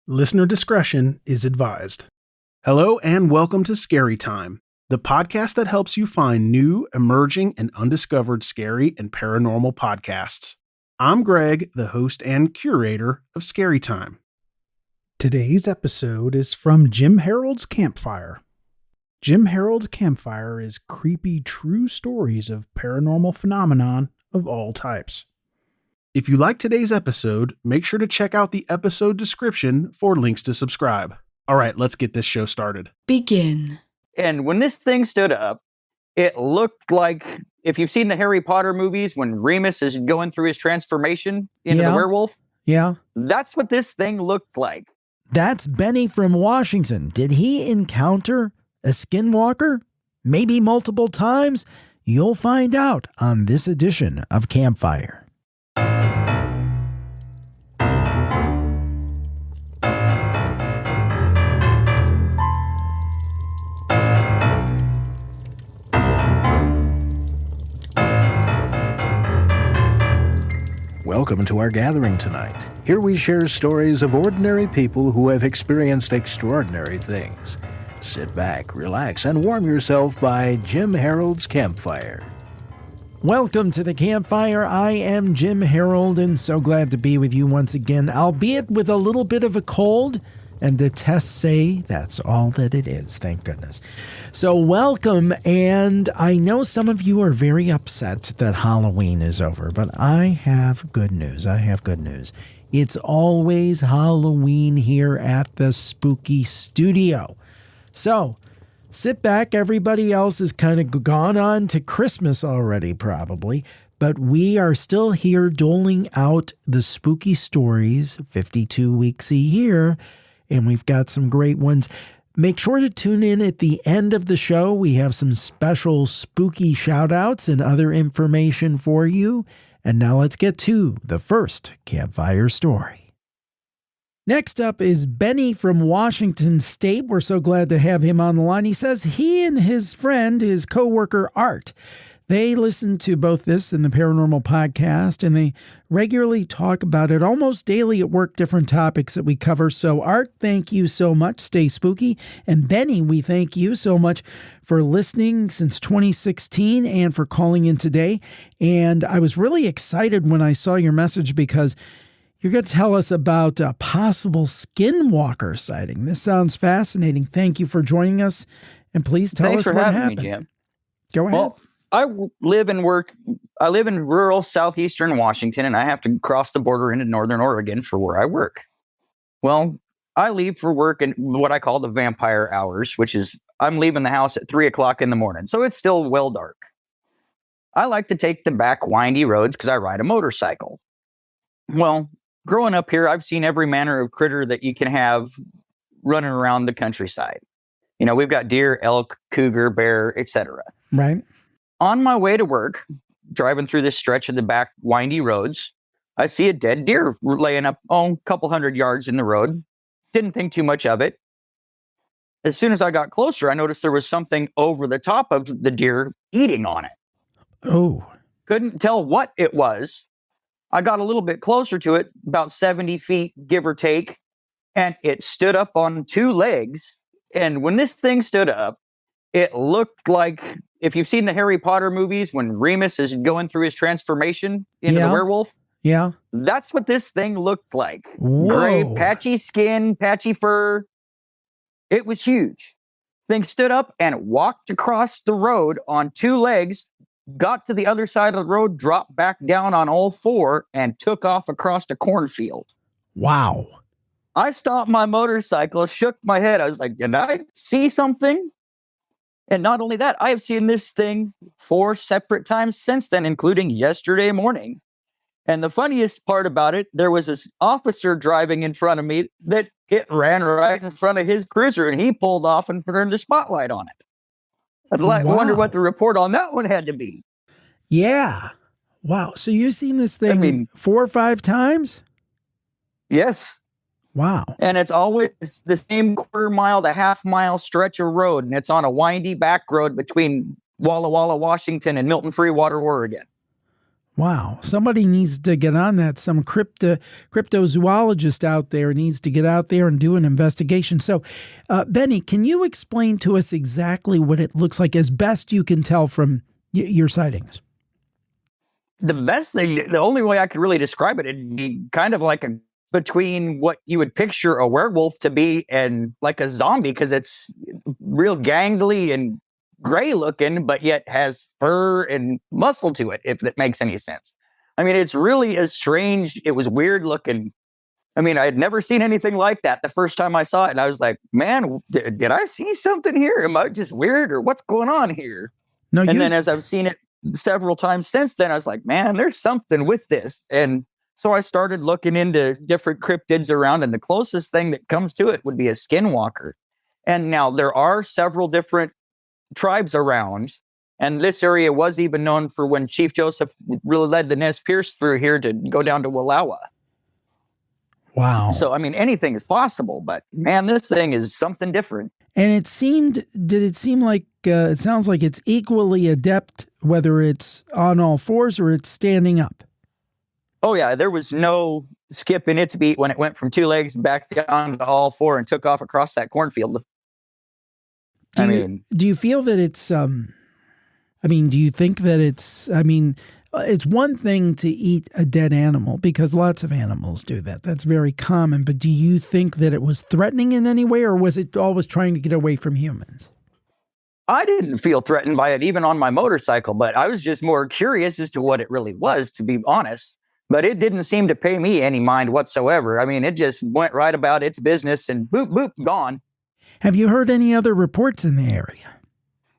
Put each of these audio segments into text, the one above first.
Listener discretion is advised. Hello and welcome to Scary Time, the podcast that helps you find new, emerging, and undiscovered scary and paranormal podcasts. I'm Greg, the host and curator of Scary Time. Today's episode is from Jim Harold's Campfire. Jim Harold's Campfire is creepy true stories of paranormal phenomenon of all types. If you like today's episode, make sure to check out the episode description for links to subscribe. All right, let's get this show started. Begin. And when this thing stood up, it looked like, if you've seen the Harry Potter movies, when Remus is going through his transformation into the werewolf. Yeah. That's what this thing looked like. That's Benny from Washington. Did he encounter a Skinwalker? Maybe multiple times? You'll find out on this edition of Campfire. Welcome to our gathering tonight. Here we share stories of ordinary people who have experienced extraordinary things. Sit back, relax, and warm yourself by Jim Harold's Campfire. Welcome to the Campfire. I am Jim Harold, and so glad to be with you once again, albeit with a little bit of a cold, and the tests say that's all that it is, thank goodness. So welcome, and I know some of you are very upset that Halloween is over, but I have good news. It's always Halloween here at the Spooky Studio. So sit back. Everybody else has kind of gone on to Christmas already, probably. But we are still here doling out the spooky stories 52 weeks a year. And we've got some great ones. Make sure to tune in at the end of the show. We have some special spooky shout outs and other information for you. And now let's get to the first Campfire story. Next up is Benny from Washington State. We're so glad to have him on the line. He says he and his friend, his coworker Art, they listen to both this and the Paranormal Podcast, and they regularly talk about it almost daily at work, different topics that we cover. So Art, thank you so much. Stay spooky. And Benny, we thank you so much for listening since 2016 and for calling in today. And I was really excited when I saw your message because you're going to tell us about a possible Skinwalker sighting. This sounds fascinating. Thank you for joining us. And please tell us what happened. Thanks for having me, Jim. Go ahead. Well, I live in rural southeastern Washington, and I have to cross the border into northern Oregon for where I work. Well, I leave for work in what I call the vampire hours, which is I'm leaving the house at 3 o'clock in the morning. So it's still well dark. I like to take the back windy roads because I ride a motorcycle. Well, growing up here, I've seen every manner of critter that you can have running around the countryside. You know, we've got deer, elk, cougar, bear, etc. Right. On my way to work, driving through this stretch of the back windy roads, I see a dead deer laying up a couple hundred yards in the road. Didn't think too much of it. As soon as I got closer, I noticed there was something over the top of the deer eating on it. Oh. Couldn't tell what it was. I got a little bit closer to it, about 70 feet, give or take, and it stood up on two legs. And when this thing stood up, it looked like, if you've seen the Harry Potter movies, when Remus is going through his transformation into the werewolf. Yeah. That's what this thing looked like. Whoa. Gray, patchy skin, patchy fur. It was huge. Thing stood up and walked across the road on two legs, got to the other side of the road, dropped back down on all four, and took off across the cornfield. Wow. I stopped my motorcycle, shook my head. I was like, did I see something? And not only that, I have seen this thing 4 separate times since then, including yesterday morning. And the funniest part about it, there was this officer driving in front of me that it ran right in front of his cruiser, and he pulled off and turned the spotlight on it. I wonder what the report on that one had to be. Yeah. Wow. So you've seen this thing 4 or 5 times? Yes. Wow. And it's always the same quarter mile to half mile stretch of road. And it's on a windy back road between Walla Walla, Washington and Milton Freewater, Oregon. Wow. Somebody needs to get on that. Some cryptozoologist out there needs to get out there and do an investigation. So, Benny, can you explain to us exactly what it looks like as best you can tell from your sightings? The best thing, the only way I could really describe it, it'd be kind of like between what you would picture a werewolf to be and like a zombie, because it's real gangly and gray looking, but yet has fur and muscle to it, if that makes any sense. I mean, it's really a strange, it was weird looking. I mean, I had never seen anything like that the first time I saw it. And I was like, man, did I see something here? Am I just weird, or what's going on here? No, and then as I've seen it several times since then, I was like, man, there's something with this. And so I started looking into different cryptids around, and the closest thing that comes to it would be a skinwalker. And now there are several different tribes around, and this area was even known for when Chief Joseph really led the Nez Perce through here to go down to Wallowa. Wow. So, I mean, anything is possible, but man, this thing is something different. And did it seem like, it sounds like it's equally adept, whether it's on all fours or it's standing up? Oh yeah, there was no skip in its beat when it went from 2 legs back down to all 4 and took off across that cornfield. Do you feel that it's, do you think that it's one thing to eat a dead animal, because lots of animals do that. That's very common. But do you think that it was threatening in any way, or was it always trying to get away from humans? I didn't feel threatened by it, even on my motorcycle, but I was just more curious as to what it really was, to be honest. But it didn't seem to pay me any mind whatsoever. I mean, it just went right about its business and boop, boop, gone. Have you heard any other reports in the area?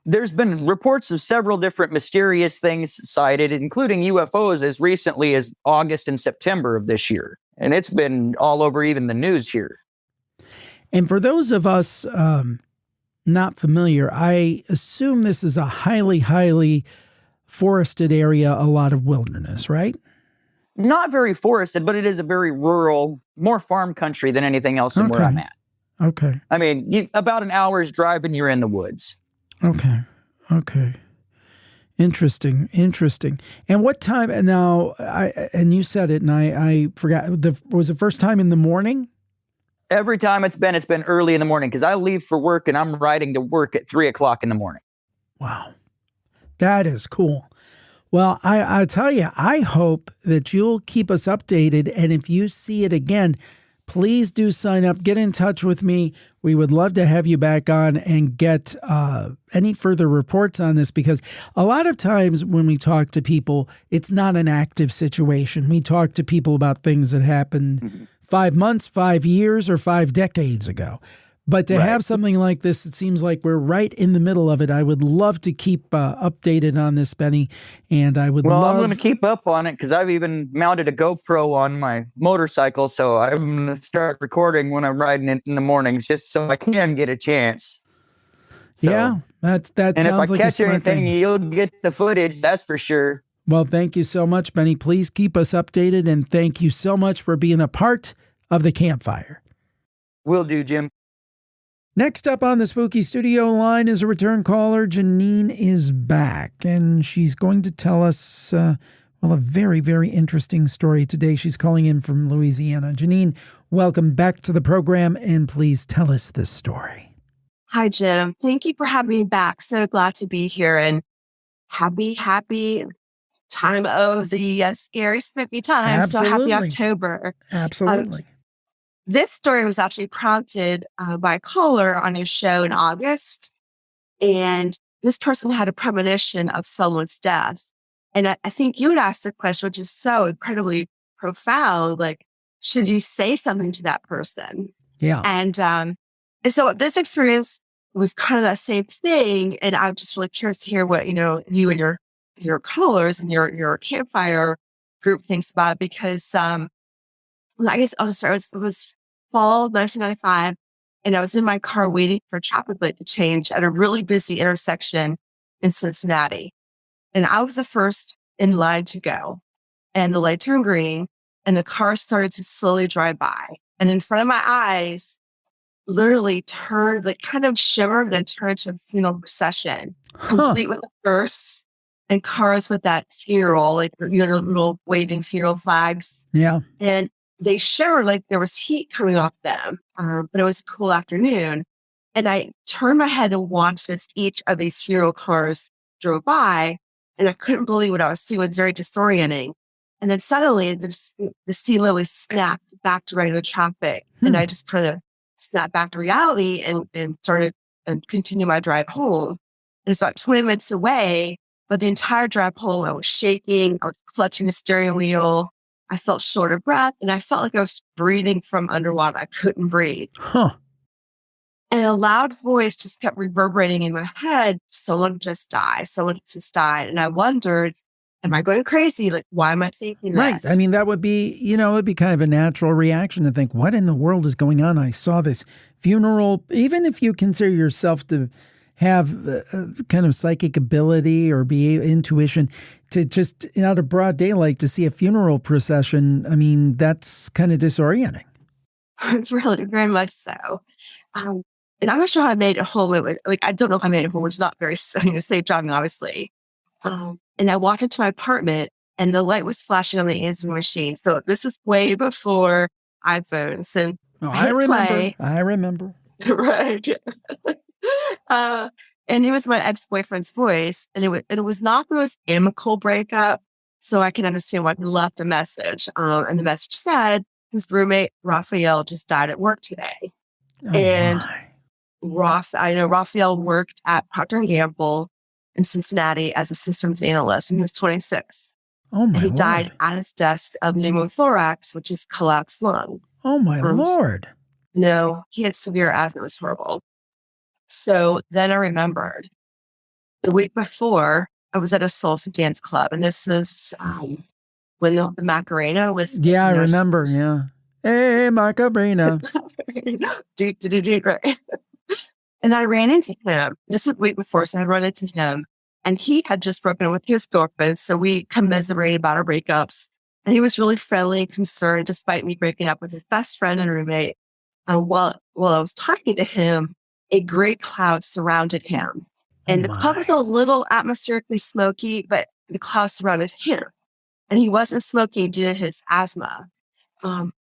There's been reports of several different mysterious things sighted, including UFOs as recently as August and September of this year. And it's been all over even the news here. And for those of us not familiar, I assume this is a highly, highly forested area, a lot of wilderness, right? Not very forested, but it is a very rural, more farm country than anything else in where I'm at. Okay. I mean, about an hour's drive and you're in the woods. Okay. Interesting. And what time? And now, and you said it, and I forgot. Was the first time in the morning? Every time it's been early in the morning, because I leave for work and I'm riding to work at 3:00 in the morning. Wow, that is cool. Well, I tell you, I hope that you'll keep us updated, and if you see it again, please do sign up. Get in touch with me. We would love to have you back on and get any further reports on this, because a lot of times when we talk to people, it's not an active situation. We talk to people about things that happened 5 months, 5 years, or 5 decades ago. But to have something like this, it seems like we're right in the middle of it. I would love to keep updated on this, Benny, and I would love... I'm going to keep up on it, because I've even mounted a GoPro on my motorcycle, so I'm going to start recording when I'm riding it in the mornings, just so I can get a chance. So, yeah, that and sounds like a smart thing. And if I catch anything, you'll get the footage, that's for sure. Well, thank you so much, Benny. Please keep us updated, and thank you so much for being a part of the Campfire. Will do, Jim. Next up on the Spooky Studio line is a return caller. Janine is back, and she's going to tell us, a very, very interesting story today. She's calling in from Louisiana. Janine, welcome back to the program, and please tell us this story. Hi, Jim. Thank you for having me back. So glad to be here, and happy time of the scary, spooky time. Absolutely. So happy October. Absolutely. This story was actually prompted by a caller on his show in August. And this person had a premonition of someone's death. And I think you had asked the question, which is so incredibly profound, like, should you say something to that person? Yeah. And so this experience was kind of that same thing. And I'm just really curious to hear what, you and your callers and your Campfire group thinks about it, because I guess I'll just start. It was fall 1995, and I was in my car waiting for a traffic light to change at a really busy intersection in Cincinnati. And I was the first in line to go. And the light turned green, and the car started to slowly drive by. And in front of my eyes, literally turned, like kind of shimmered, then turned to a funeral procession, complete with the hearse and cars with that funeral, like, little waving funeral flags. Yeah. And they shimmered like there was heat coming off them. But it was a cool afternoon. And I turned my head and watched as each of these funeral cars drove by. And I couldn't believe what I was seeing. It was very disorienting. And then suddenly the sea literally snapped back to regular traffic. And I just kind of snapped back to reality and started and continue my drive home. And it's like 20 minutes away, but the entire drive home, I was shaking. I was clutching the steering wheel. I felt short of breath, and I felt like I was breathing from underwater. I couldn't breathe. Huh. And a loud voice just kept reverberating in my head. Someone just died. Someone just died. And I wondered, am I going crazy? Like, why am I thinking Right. this? I mean, that would be, it'd be kind of a natural reaction to think, what in the world is going on? I saw this funeral. Even if you consider yourself to have kind of psychic ability or be intuition, to just out of broad daylight to see a funeral procession, I mean, that's kind of disorienting. It's really very much so. And I'm not sure how I made it home. It was, like, I don't know if I made it home. It's not very safe driving, obviously. And I walked into my apartment, and the light was flashing on the answering machine. So this was way before iPhones. And I remember. Right. And it was my ex-boyfriend's voice, and it was not the most amicable breakup. So I can understand why he left a message. And the message said his roommate Raphael just died at work today. Oh, And my. I know Raphael worked at Procter & Gamble in Cincinnati as a systems analyst, and he was 26. Oh, my And he Lord. died at his desk of pneumothorax, which is collapsed lung. Oh, my Lord. No, he had severe asthma. It was horrible. So then I remembered the week before, I was at a salsa dance club, and this is when the Macarena was. Yeah, I remember. Yeah. Hey, Macarena. Right. And I ran into him just a week before. So I run into him, and he had just broken up with his girlfriend. So we commiserated about our breakups, and he was really friendly and concerned despite me breaking up with his best friend and roommate. While I was talking to him, a gray cloud surrounded him. And the cloud was a little atmospherically smoky, but the cloud surrounded him. And he wasn't smoking due to his asthma.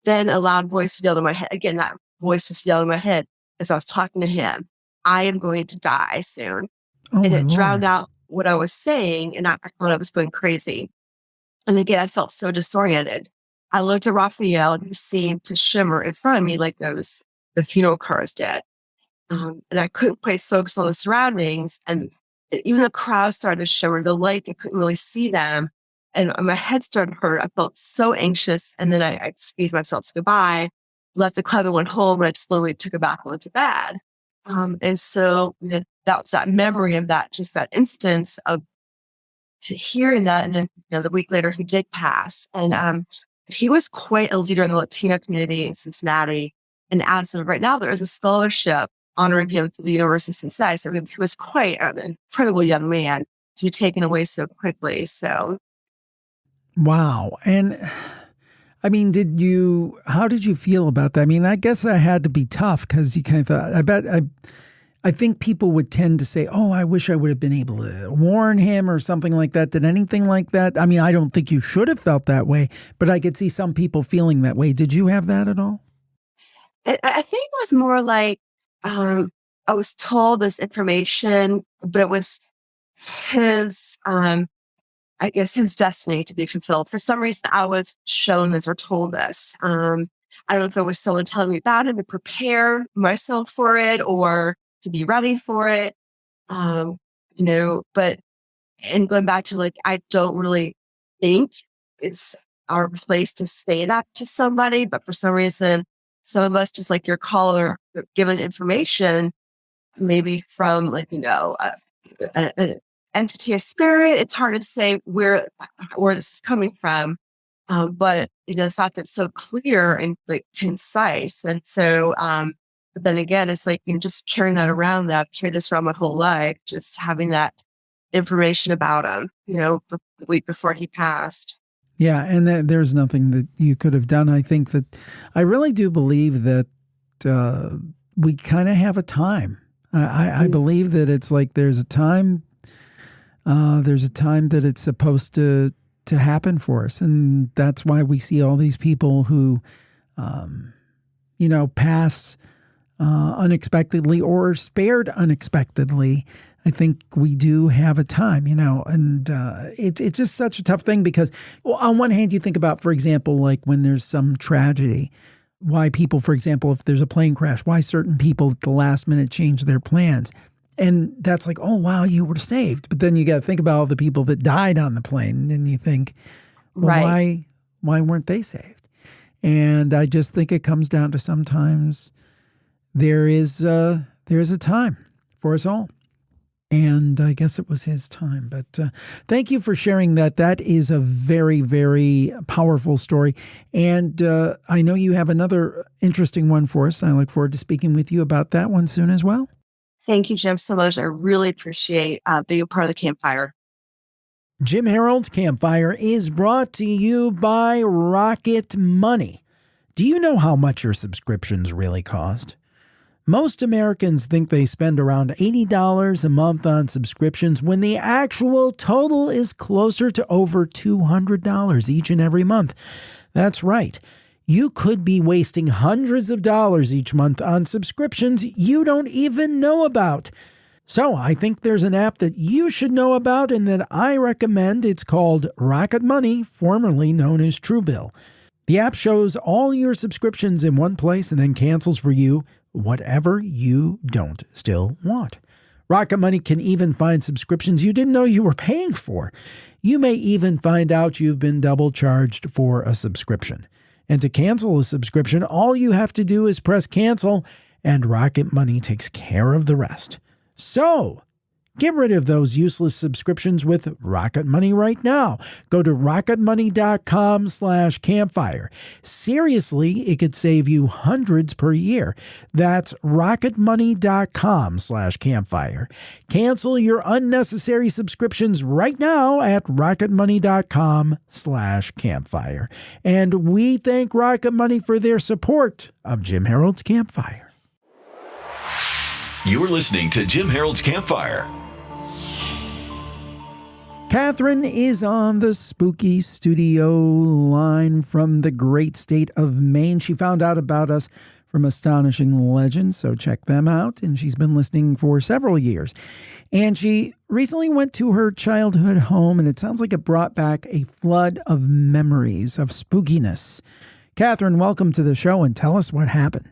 Then a loud voice yelled in my head. Again, that voice just yelled in my head as I was talking to him. I am going to die soon. Oh, and my it Lord. drowned out what I was saying. And I thought I was going crazy. And again, I felt so disoriented. I looked at Raphael, and he seemed to shimmer in front of me like the funeral cars did. And I couldn't quite focus on the surroundings. And even the crowd started to shimmer. The light, I couldn't really see them. And my head started to hurt. I felt so anxious. And then I excused myself to goodbye, left the club and went home. And I just literally took a bath and went to bed. And so that was that memory of that, just that instance of hearing that. And then the week later, he did pass. And he was quite a leader in the Latino community in Cincinnati. And as of right now, there is a scholarship honoring him through the University of Cincinnati. So he was quite an incredible young man to be taken away so quickly. So. Wow. And I mean, how did you feel about that? I mean, I guess that had to be tough because you kind of thought, I think people would tend to say, oh, I wish I would have been able to warn him or something like that. Did anything like that? I mean, I don't think you should have felt that way, but I could see some people feeling that way. Did you have that at all? I think it was more like, I was told this information, but it was his, I guess his destiny to be fulfilled. For some reason, I was shown this or told this. I don't know if it was someone telling me about it to prepare myself for it or to be ready for it. But and going back to like, I don't really think it's our place to say that to somebody, but for some reason, some of us, just like your caller, given information, maybe from like, an entity or spirit. It's hard to say where this is coming from. But the fact that it's so clear and like concise. And so, but then again, it's like, just carrying that around, that I've carried this around my whole life, just having that information about him, the week before he passed. Yeah. And there's nothing that you could have done. I think that I really do believe that, we kind of have a time. I believe that it's like, there's a time There's a time that it's supposed to happen for us. And that's why we see all these people who, pass unexpectedly or spared unexpectedly. I think we do have a time, and it's just such a tough thing because on one hand, you think about, for example, like when there's some tragedy, why people, for example, if there's a plane crash, why certain people at the last minute change their plans. And that's like, oh, wow, you were saved. But then you got to think about all the people that died on the plane. And you think, well, Right. why weren't they saved? And I just think it comes down to sometimes there is a time for us all. And I guess it was his time. But thank you for sharing that. That is a very, very powerful story. And I know you have another interesting one for us. I look forward to speaking with you about that one soon as well. Thank you, Jim, so much. I really appreciate being a part of the Campfire. Jim Harold's Campfire is brought to you by Rocket Money. Do you know how much your subscriptions really cost? Most Americans think they spend around $80 a month on subscriptions when the actual total is closer to over $200 each and every month. That's right. You could be wasting hundreds of dollars each month on subscriptions you don't even know about. So I think there's an app that you should know about and that I recommend. It's called Rocket Money, formerly known as Truebill. The app shows all your subscriptions in one place and then cancels for you whatever you don't still want. Rocket Money can even find subscriptions you didn't know you were paying for. You may even find out you've been double charged for a subscription. And to cancel a subscription, all you have to do is press cancel, and Rocket Money takes care of the rest. So, get rid of those useless subscriptions with Rocket Money right now. Go to rocketmoney.com/campfire. Seriously, it could save you hundreds per year. That's rocketmoney.com/campfire. Cancel your unnecessary subscriptions right now at rocketmoney.com/campfire. And we thank Rocket Money for their support of Jim Harold's Campfire. You're listening to Jim Harold's Campfire. Catherine is on the spooky studio line from the great state of Maine. She found out about us from Astonishing Legends, so check them out. And she's been listening for several years. And she recently went to her childhood home, and it sounds like it brought back a flood of memories of spookiness. Catherine, welcome to the show, and tell us what happened.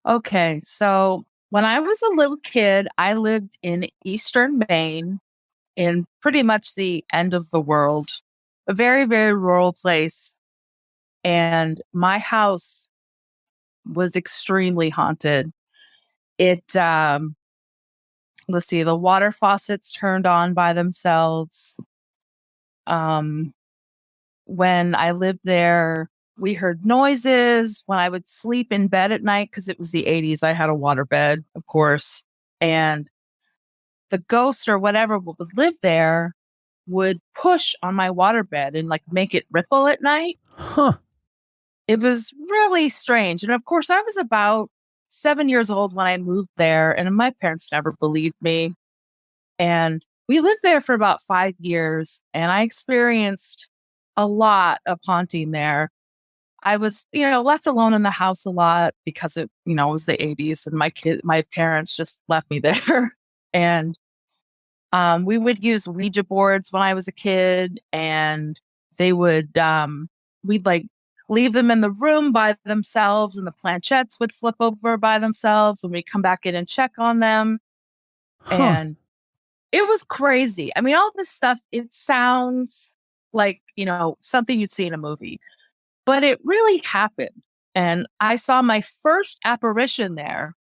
Okay, so when I was a little kid, I lived in Eastern Maine, in pretty much the end of the world, a very, very rural place. And my house was extremely haunted. Let's see, the water faucets turned on by themselves. When I lived there, we heard noises when I would sleep in bed at night because it was the 80s. I had a water bed, of course. And the ghost or whatever would live there would push on my waterbed and like make it ripple at night. Huh. It was really strange. And of course, I was about 7 years old when I moved there, and my parents never believed me. And we lived there for about 5 years, and I experienced a lot of haunting there. I was, left alone in the house a lot because it was the 80s, and my parents just left me there. And we would use Ouija boards when I was a kid, and they would, we'd like leave them in the room by themselves, and the planchettes would flip over by themselves, and we'd come back in and check on them. Huh. And it was crazy. I mean, all this stuff, it sounds like, something you'd see in a movie, but it really happened. And I saw my first apparition there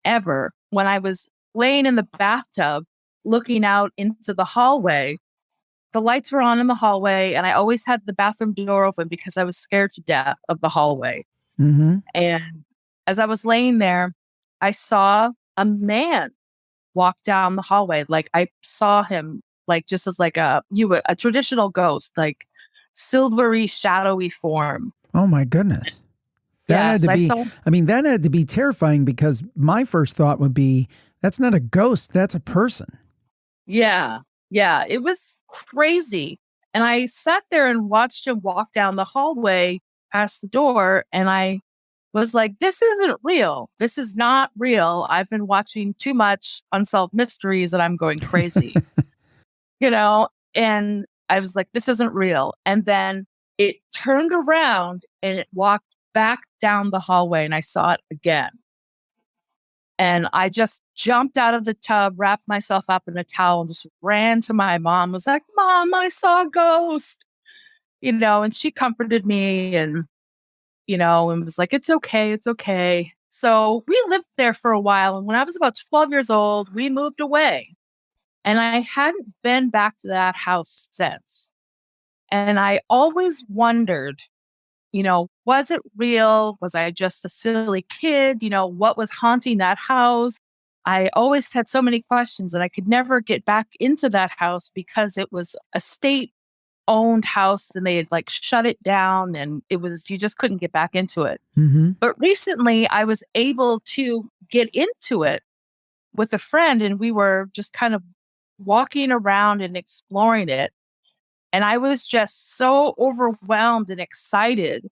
ever when I was laying in the bathtub, looking out into the hallway. The lights were on in the hallway, and I always had the bathroom door open because I was scared to death of the hallway. Mm-hmm. And as I was laying there, I saw a man walk down the hallway. Like I saw him like just as like a traditional ghost, like silvery, shadowy form. Oh my goodness. That had to be terrifying, because my first thought would be, that's not a ghost, that's a person. Yeah. Yeah, it was crazy. And I sat there and watched him walk down the hallway past the door. And I was like, this isn't real. This is not real. I've been watching too much Unsolved Mysteries and I'm going crazy, you know? And I was like, this isn't real. And then it turned around and it walked back down the hallway and I saw it again. And I just jumped out of the tub, wrapped myself up in a towel, and just ran to my mom. Was like, Mom, I saw a ghost, and she comforted me and was like, it's okay. It's okay. So we lived there for a while. And when I was about 12 years old, we moved away. And I hadn't been back to that house since. And I always wondered, was it real? Was I just a silly kid? What was haunting that house? I always had so many questions and I could never get back into that house because it was a state owned house and they had like shut it down and you just couldn't get back into it. Mm-hmm. But recently I was able to get into it with a friend and we were just kind of walking around and exploring it. And I was just so overwhelmed and excited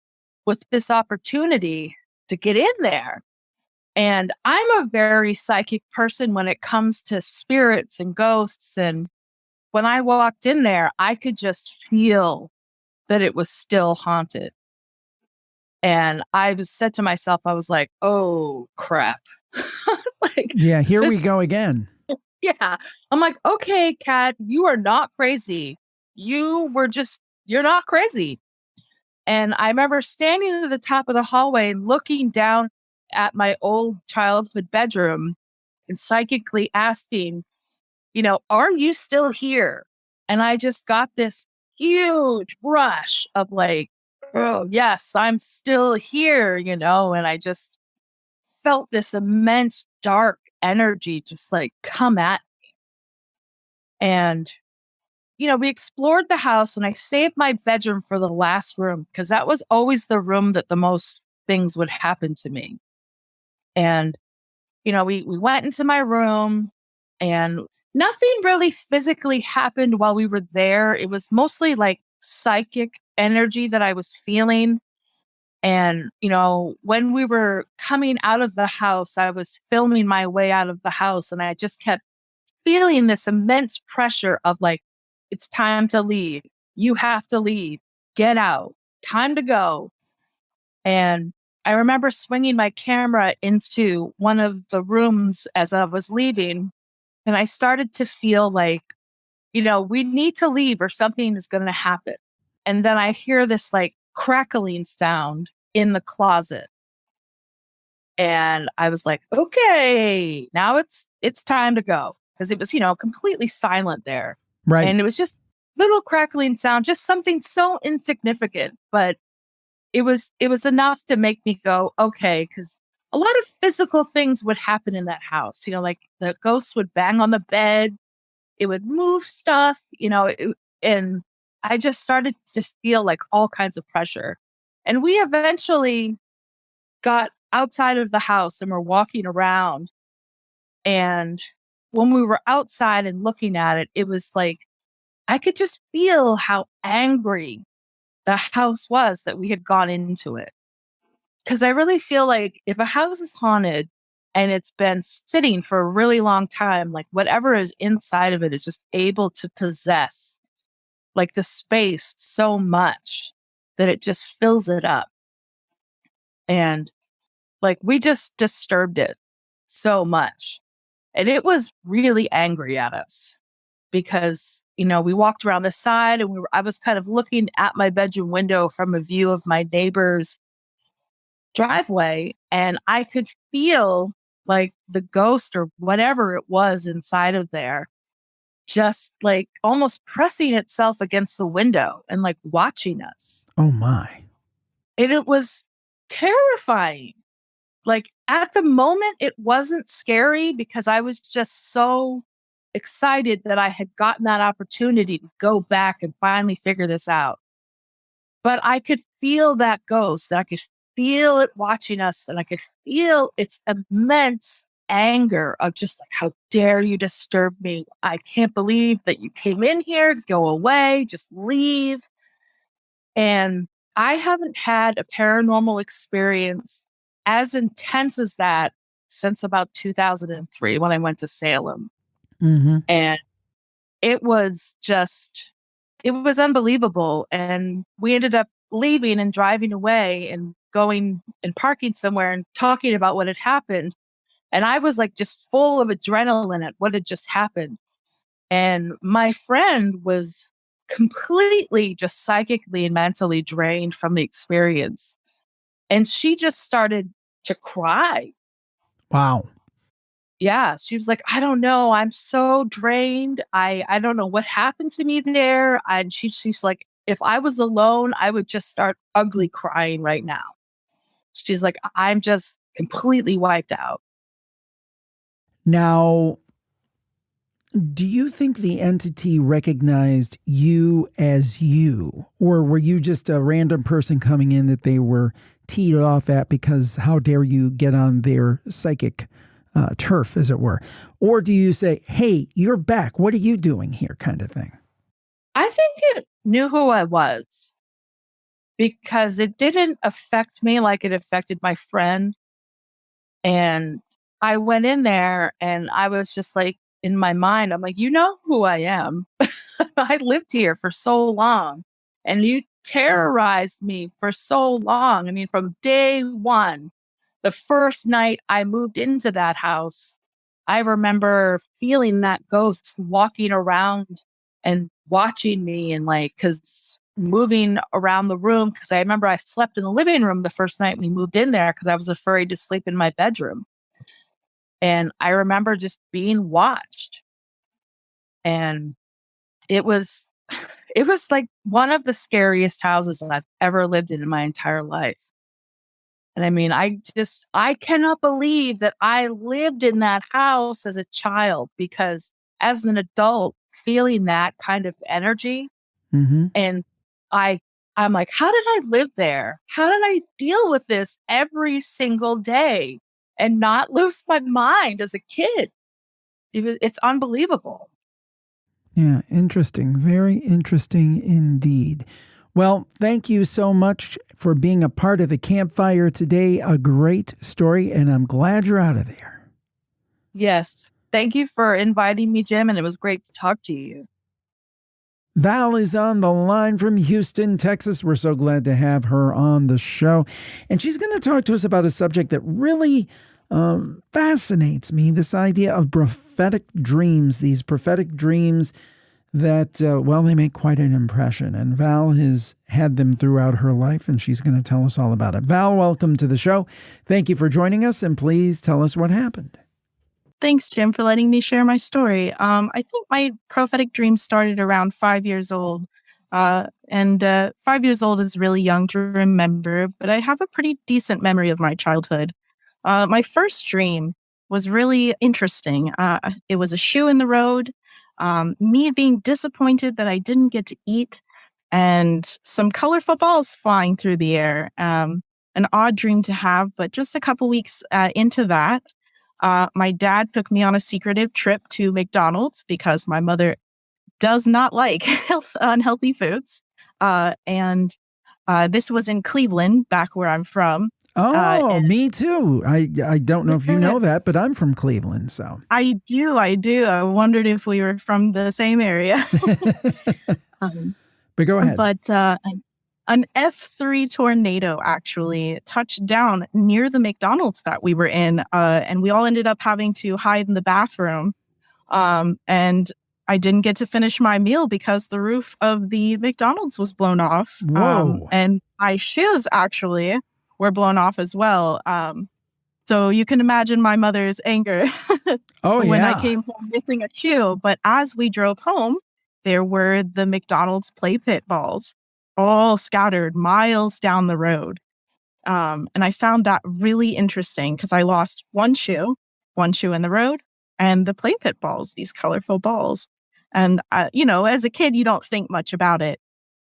with this opportunity to get in there. And I'm a very psychic person when it comes to spirits and ghosts. And when I walked in there, I could just feel that it was still haunted. And said to myself, I was like, oh, crap. Yeah, here we go again. Yeah. I'm like, okay, Kat, you are not crazy. You're not crazy. And I remember standing at the top of the hallway and looking down at my old childhood bedroom and psychically asking, are you still here? And I just got this huge rush of like, oh, yes, I'm still here, and I just felt this immense dark energy just like come at me. And we explored the house and I saved my bedroom for the last room because that was always the room that the most things would happen to me. And, we went into my room and nothing really physically happened while we were there. It was mostly like psychic energy that I was feeling. And, when we were coming out of the house, I was filming my way out of the house and I just kept feeling this immense pressure of like, it's time to leave. You have to leave. Get out. Time to go. And I remember swinging my camera into one of the rooms as I was leaving. And I started to feel like, we need to leave or something is going to happen. And then I hear this like crackling sound in the closet. And I was like, okay, now it's time to go. Because it was, completely silent there. Right. And it was just little crackling sound, just something so insignificant. But it was enough to make me go, okay, because a lot of physical things would happen in that house. Like the ghosts would bang on the bed, it would move stuff, and I just started to feel like all kinds of pressure. And we eventually got outside of the house and were walking around. And when we were outside and looking at it, it was like, I could just feel how angry the house was that we had gone into it. Because I really feel like if a house is haunted and it's been sitting for a really long time, like whatever is inside of it is just able to possess like the space so much that it just fills it up. And like we just disturbed it so much. And it was really angry at us because, we walked around the side and I was kind of looking at my bedroom window from a view of my neighbor's driveway. And I could feel like the ghost or whatever it was inside of there, just like almost pressing itself against the window and like watching us. Oh my. And it was terrifying. Like at the moment, it wasn't scary because I was just so excited that I had gotten that opportunity to go back and finally figure this out. But I could feel that ghost, and I could feel it watching us, and I could feel its immense anger of just like, how dare you disturb me? I can't believe that you came in here. Go away, just leave. And I haven't had a paranormal experience as intense as that since about 2003 when I went to Salem. Mm-hmm. And it was unbelievable. And we ended up leaving and driving away and going and parking somewhere and talking about what had happened. And I was like just full of adrenaline at what had just happened. And my friend was completely just psychically and mentally drained from the experience. And she just started to cry. Wow. Yeah. She was like, I don't know. I'm so drained. I don't know what happened to me there. And she's like, if I was alone, I would just start ugly crying right now. She's like, I'm just completely wiped out. Now, do you think the entity recognized you as you, or were you just a random person coming in that they were teed off at because how dare you get on their psychic turf, as it were? Or do you say, hey, you're back, what are you doing here, kind of thing? I think it knew who I was because it didn't affect me like it affected my friend. And I went in there and I was just like, in my mind, I'm like, you know who I am. I lived here for so long and you terrorized me for so long. I mean, from day one, the first night I moved into that house, I remember feeling that ghost walking around and watching me and like, cause moving around the room. Cause I remember I slept in the living room the first night we moved in there cause I was afraid to sleep in my bedroom. And I remember just being watched. And it was like one of the scariest houses I've ever lived in my entire life. And I mean, I cannot believe that I lived in that house as a child because as an adult, feeling that kind of energy. Mm-hmm. And I'm like, how did I live there? How did I deal with this every single day and not lose my mind as a kid? It's unbelievable. Yeah, interesting. Very interesting indeed. Well, thank you so much for being a part of the campfire today. A great story, and I'm glad you're out of there. Yes. Thank you for inviting me, Jim, and it was great to talk to you. Val is on the line from Houston, Texas. We're so glad to have her on the show. And she's going to talk to us about a subject that really fascinates me, this idea of prophetic dreams, these prophetic dreams that, well, they make quite an impression. And Val has had them throughout her life, and she's going to tell us all about it. Val, welcome to the show. Thank you for joining us, and please tell us what happened. Thanks, Jim, for letting me share my story. I think my prophetic dream started around 5 years old. And 5 years old is really young to remember, but I have a pretty decent memory of my childhood. My first dream was really interesting. It was a shoe in the road, me being disappointed that I didn't get to eat, and some colorful balls flying through the air. An odd dream to have, but just a couple weeks into that, my dad took me on a secretive trip to McDonald's because my mother does not like unhealthy foods. And this was in Cleveland, back where I'm from. Me too. I don't know if you know that, but I'm from Cleveland, so. I do. I wondered if we were from the same area. But go ahead. But an F3 tornado actually touched down near the McDonald's that we were in, and we all ended up having to hide in the bathroom. And I didn't get to finish my meal because the roof of the McDonald's was blown off. Whoa. And my shoes actually were blown off as well. So you can imagine my mother's anger when I came home missing a shoe. But as we drove home, there were the McDonald's play pit balls all scattered miles down the road. And I found that really interesting because I lost one shoe in the road, and the play pit balls, these colorful balls. And, as a kid, you don't think much about it.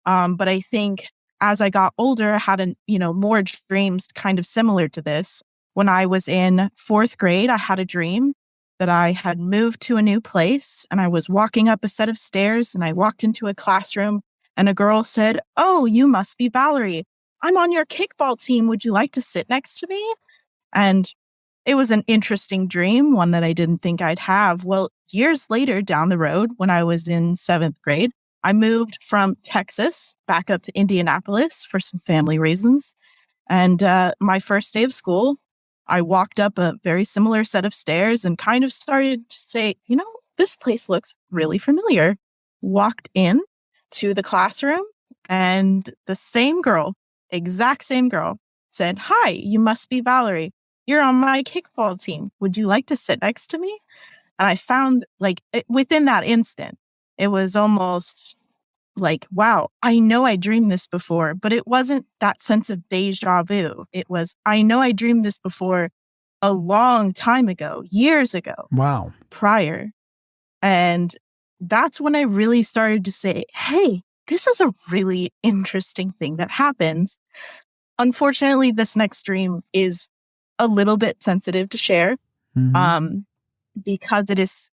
But I think as I got older, I had more dreams kind of similar to this. when I was in 4th grade, I had a dream that I had moved to a new place and I was walking up a set of stairs and I walked into a classroom and a girl said, "Oh, you must be Valerie. I'm on your kickball team. Would you like to sit next to me?" And it was an interesting dream, one that I didn't think I'd have. Well, years later down the road, when I was in 7th grade, I moved from Texas back up to Indianapolis for some family reasons. And my first day of school, I walked up a very similar set of stairs and kind of started to say, this place looks really familiar. Walked in to the classroom and the same girl, exact same girl, said, "Hi, you must be Valerie. You're on my kickball team. Would you like to sit next to me?" And I found within that instant, it was almost like, wow, I know I dreamed this before, but it wasn't that sense of deja vu. It was, I know I dreamed this before a long time ago, years ago. Wow. Prior. And that's when I really started to say, hey, this is a really interesting thing that happens. Unfortunately, this next dream is a little bit sensitive to share because it is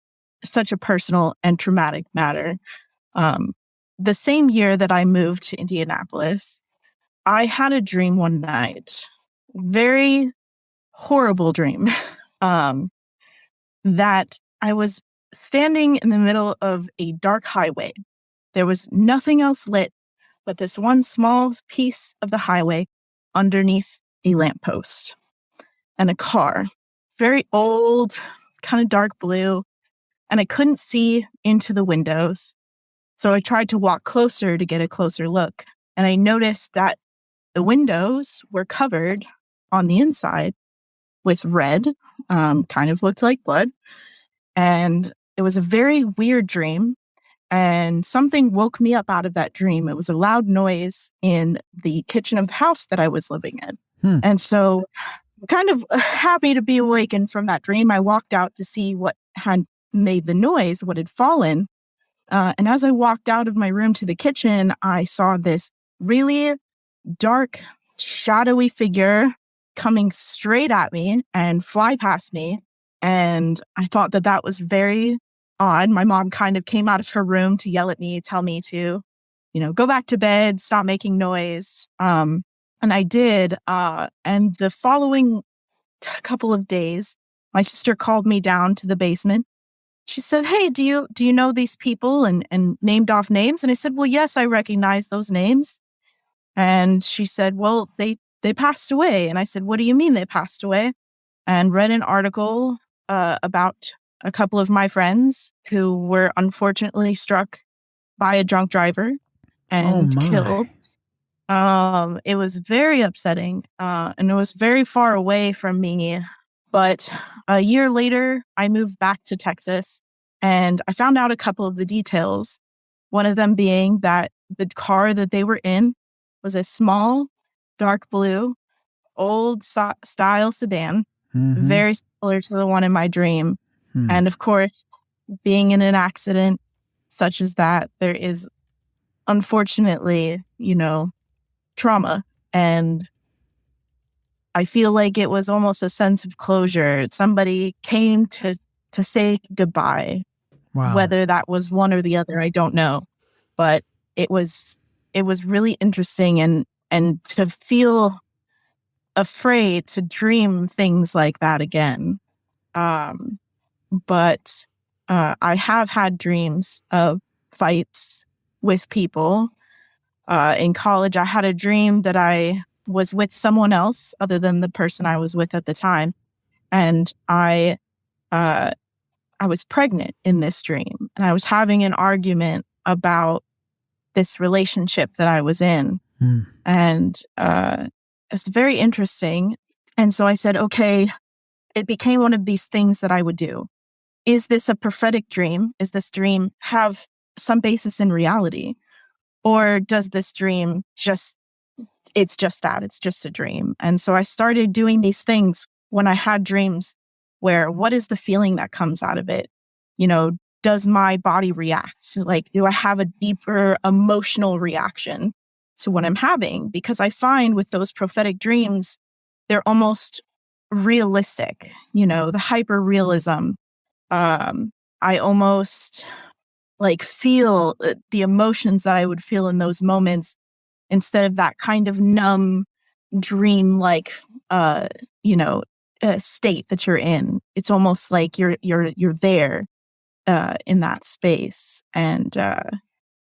such a personal and traumatic matter. The same year that I moved to Indianapolis, I had a dream one night, very horrible dream, that I was standing in the middle of a dark highway. There was nothing else lit but this one small piece of the highway underneath a lamppost and a car, very old, kind of dark blue, and I couldn't see into the windows. So I tried to walk closer to get a closer look, and I noticed that the windows were covered on the inside with red, kind of looked like blood, and it was a very weird dream, and something woke me up out of that dream. It was a loud noise in the kitchen of the house that I was living in. And so kind of happy to be awakened from that dream, I walked out to see what had made the noise, what had fallen. And as I walked out of my room to the kitchen, I saw this really dark, shadowy figure coming straight at me and fly past me. And I thought that that was very odd. My mom kind of came out of her room to yell at me, tell me to, go back to bed, stop making noise. And I did. And the following couple of days, my sister called me down to the basement. She said, "Hey, do you know these people?" and named off names. And I said, "Well, yes, I recognize those names." And she said, "Well, they passed away." And I said, "What do you mean they passed away?" And read an article about a couple of my friends who were unfortunately struck by a drunk driver and killed. It was very upsetting, and it was very far away from me. But a year later, I moved back to Texas and I found out a couple of the details. One of them being that the car that they were in was a small, dark blue, old style sedan, very similar to the one in my dream. And of course, being in an accident such as that, there is unfortunately, trauma. And I feel like it was almost a sense of closure. Somebody came to say goodbye. Wow. Whether that was one or the other, I don't know. But it was really interesting and to feel afraid to dream things like that again. But I have had dreams of fights with people. In college, I had a dream that I was with someone else other than the person I was with at the time. And I was pregnant in this dream. And I was having an argument about this relationship that I was in. And it's very interesting. And so I said, okay, it became one of these things that I would do. Is this a prophetic dream? Is this dream have some basis in reality? Or does this dream it's just that, it's just a dream? And so I started doing these things when I had dreams where what is the feeling that comes out of it? Does my body react? So do I have a deeper emotional reaction to what I'm having? Because I find with those prophetic dreams, they're almost realistic, the hyper realism. I almost like feel the emotions that I would feel in those moments instead of that kind of numb dream like state that you're in. It's almost like you're there in that space. And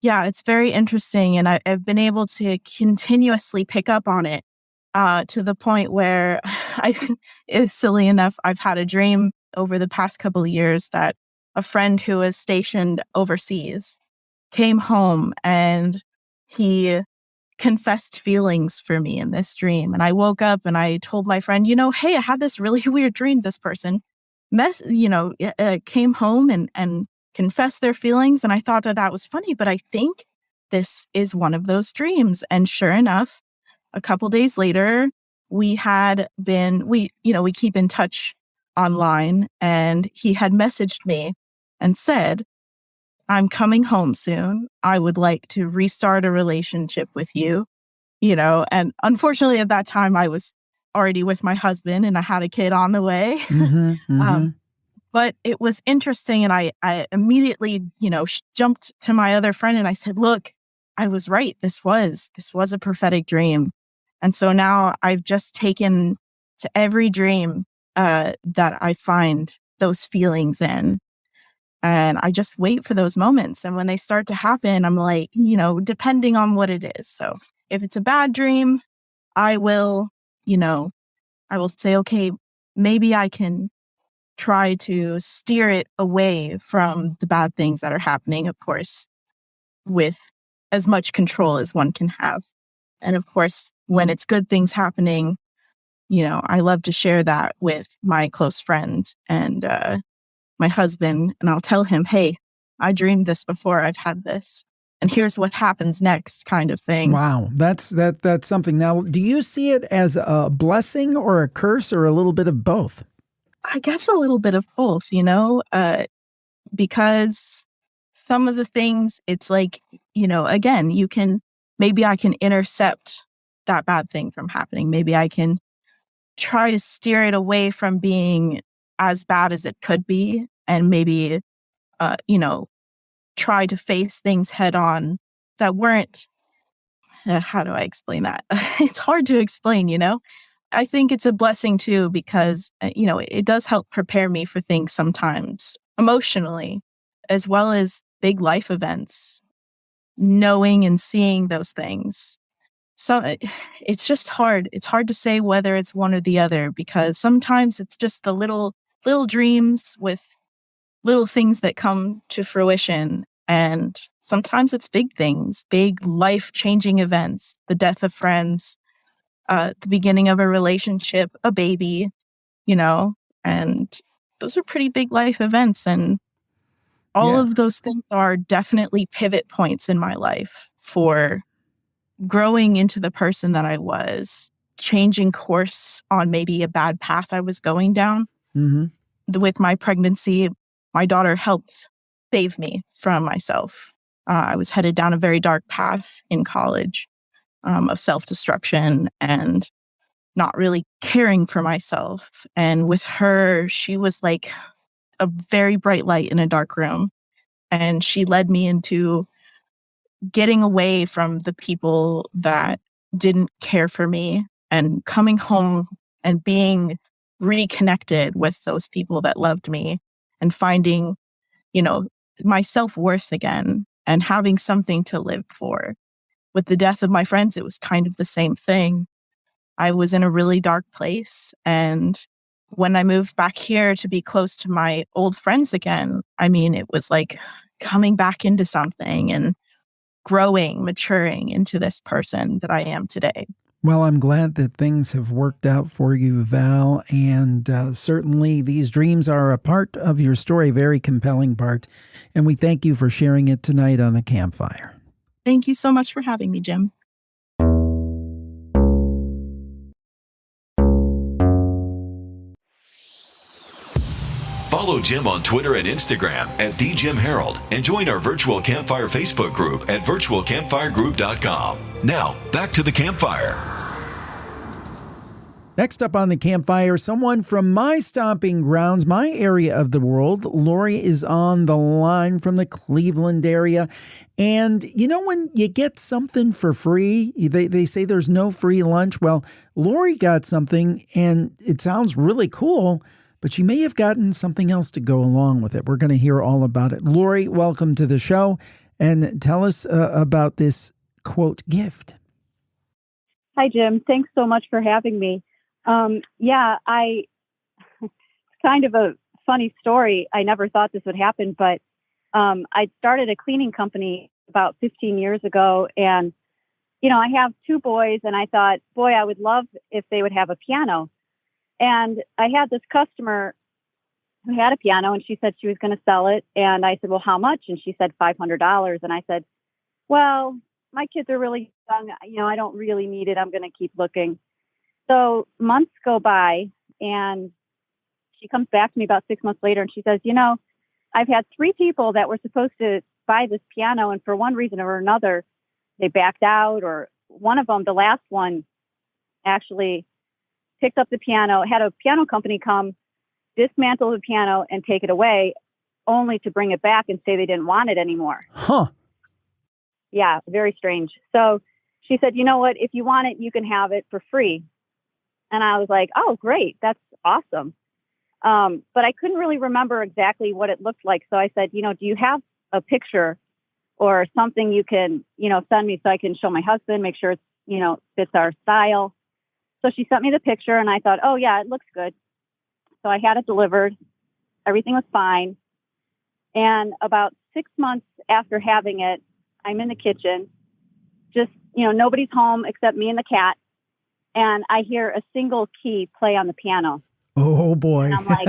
yeah, it's very interesting. And I've been able to continuously pick up on it to the point where it's silly enough, I've had a dream over the past couple of years that a friend who was stationed overseas came home and he confessed feelings for me in this dream. And I woke up and I told my friend, hey, I had this really weird dream. This person came home and confessed their feelings. And I thought that was funny, but I think this is one of those dreams. And sure enough, a couple days later, we keep in touch online, and he had messaged me and said, I'm coming home soon. I would like to restart a relationship with you, and unfortunately at that time I was already with my husband and I had a kid on the way. But it was interesting. And I immediately, jumped to my other friend and I said, look, I was right. This was a prophetic dream. And so now I've just taken to every dream that I find those feelings in. And I just wait for those moments. And when they start to happen, I'm like, depending on what it is. So if it's a bad dream, I will say, okay, maybe I can try to steer it away from the bad things that are happening, of course, with as much control as one can have. And of course, when it's good things happening, I love to share that with my close friend and my husband. And I'll tell him, hey, I dreamed this before, I've had this, and here's what happens next, kind of thing. Wow. That's something. Now, do you see it as a blessing or a curse or a little bit of both? I guess a little bit of both, because some of the things, it's like, again, maybe I can intercept that bad thing from happening. Maybe I can try to steer it away from being as bad as it could be. And maybe, try to face things head on that weren't, how do I explain that? It's hard to explain, I think it's a blessing too, because, it does help prepare me for things sometimes emotionally, as well as big life events, knowing and seeing those things. So it's just hard. It's hard to say whether it's one or the other, because sometimes it's just the little dreams with little things that come to fruition. And sometimes it's big things, big life-changing events, the death of friends, the beginning of a relationship, a baby, and those are pretty big life events. And all of those things are definitely pivot points in my life for growing into the person that I was, changing course on maybe a bad path I was going down. With my pregnancy, my daughter helped save me from myself. I was headed down a very dark path in college of self-destruction and not really caring for myself. And with her, she was like a very bright light in a dark room. And she led me into getting away from the people that didn't care for me and coming home and being reconnected with those people that loved me and finding, my self-worth again and having something to live for. With the death of my friends, it was kind of the same thing. I was in a really dark place. And when I moved back here to be close to my old friends again, it was like coming back into something and growing, maturing into this person that I am today. Well, I'm glad that things have worked out for you, Val, and certainly these dreams are a part of your story, very compelling part, and we thank you for sharing it tonight on the Campfire. Thank you so much for having me, Jim. Follow Jim on Twitter and Instagram at @TheJimHarold and join our virtual Campfire Facebook group at virtualcampfiregroup.com. Now, back to the Campfire. Next up on the campfire, someone from my stomping grounds, my area of the world. Lori is on the line from the Cleveland area. And you know, when you get something for free, they say there's no free lunch. Well, Lori got something and it sounds really cool, but she may have gotten something else to go along with it. We're going to hear all about it. Lori, welcome to the show and tell us about this quote gift. Hi, Jim. Thanks so much for having me. It's kind of a funny story. I never thought this would happen, but I started a cleaning company about 15 years ago. And, you know, I have two boys and I thought, boy, I would love if they would have a piano. And I had this customer who had a piano and she said she was going to sell it. And I said, well, how much? And she said $500. And I said, well, my kids are really young. You know, I don't really need it. I'm going to keep looking. So months go by and she comes back to me about 6 months later and she says, you know, I've had 3 people that were supposed to buy this piano. And for one reason or another, they backed out, or one of them, the last one, actually picked up the piano, had a piano company come, dismantle the piano and take it away, only to bring it back and say they didn't want it anymore. Huh. Yeah, very strange. So she said, you know what, if you want it, you can have it for free. And I was like, oh, great. That's awesome. But I couldn't really remember exactly what it looked like. So I said, you know, do you have a picture or something you can, you know, send me so I can show my husband, make sure it's, you know, fits our style. So she sent me the picture and I thought, oh yeah, it looks good. So I had it delivered. Everything was fine. And about 6 months after having it, I'm in the kitchen, just, you know, nobody's home except me and the cat. And I hear a single key play on the piano. Oh boy. And I'm like,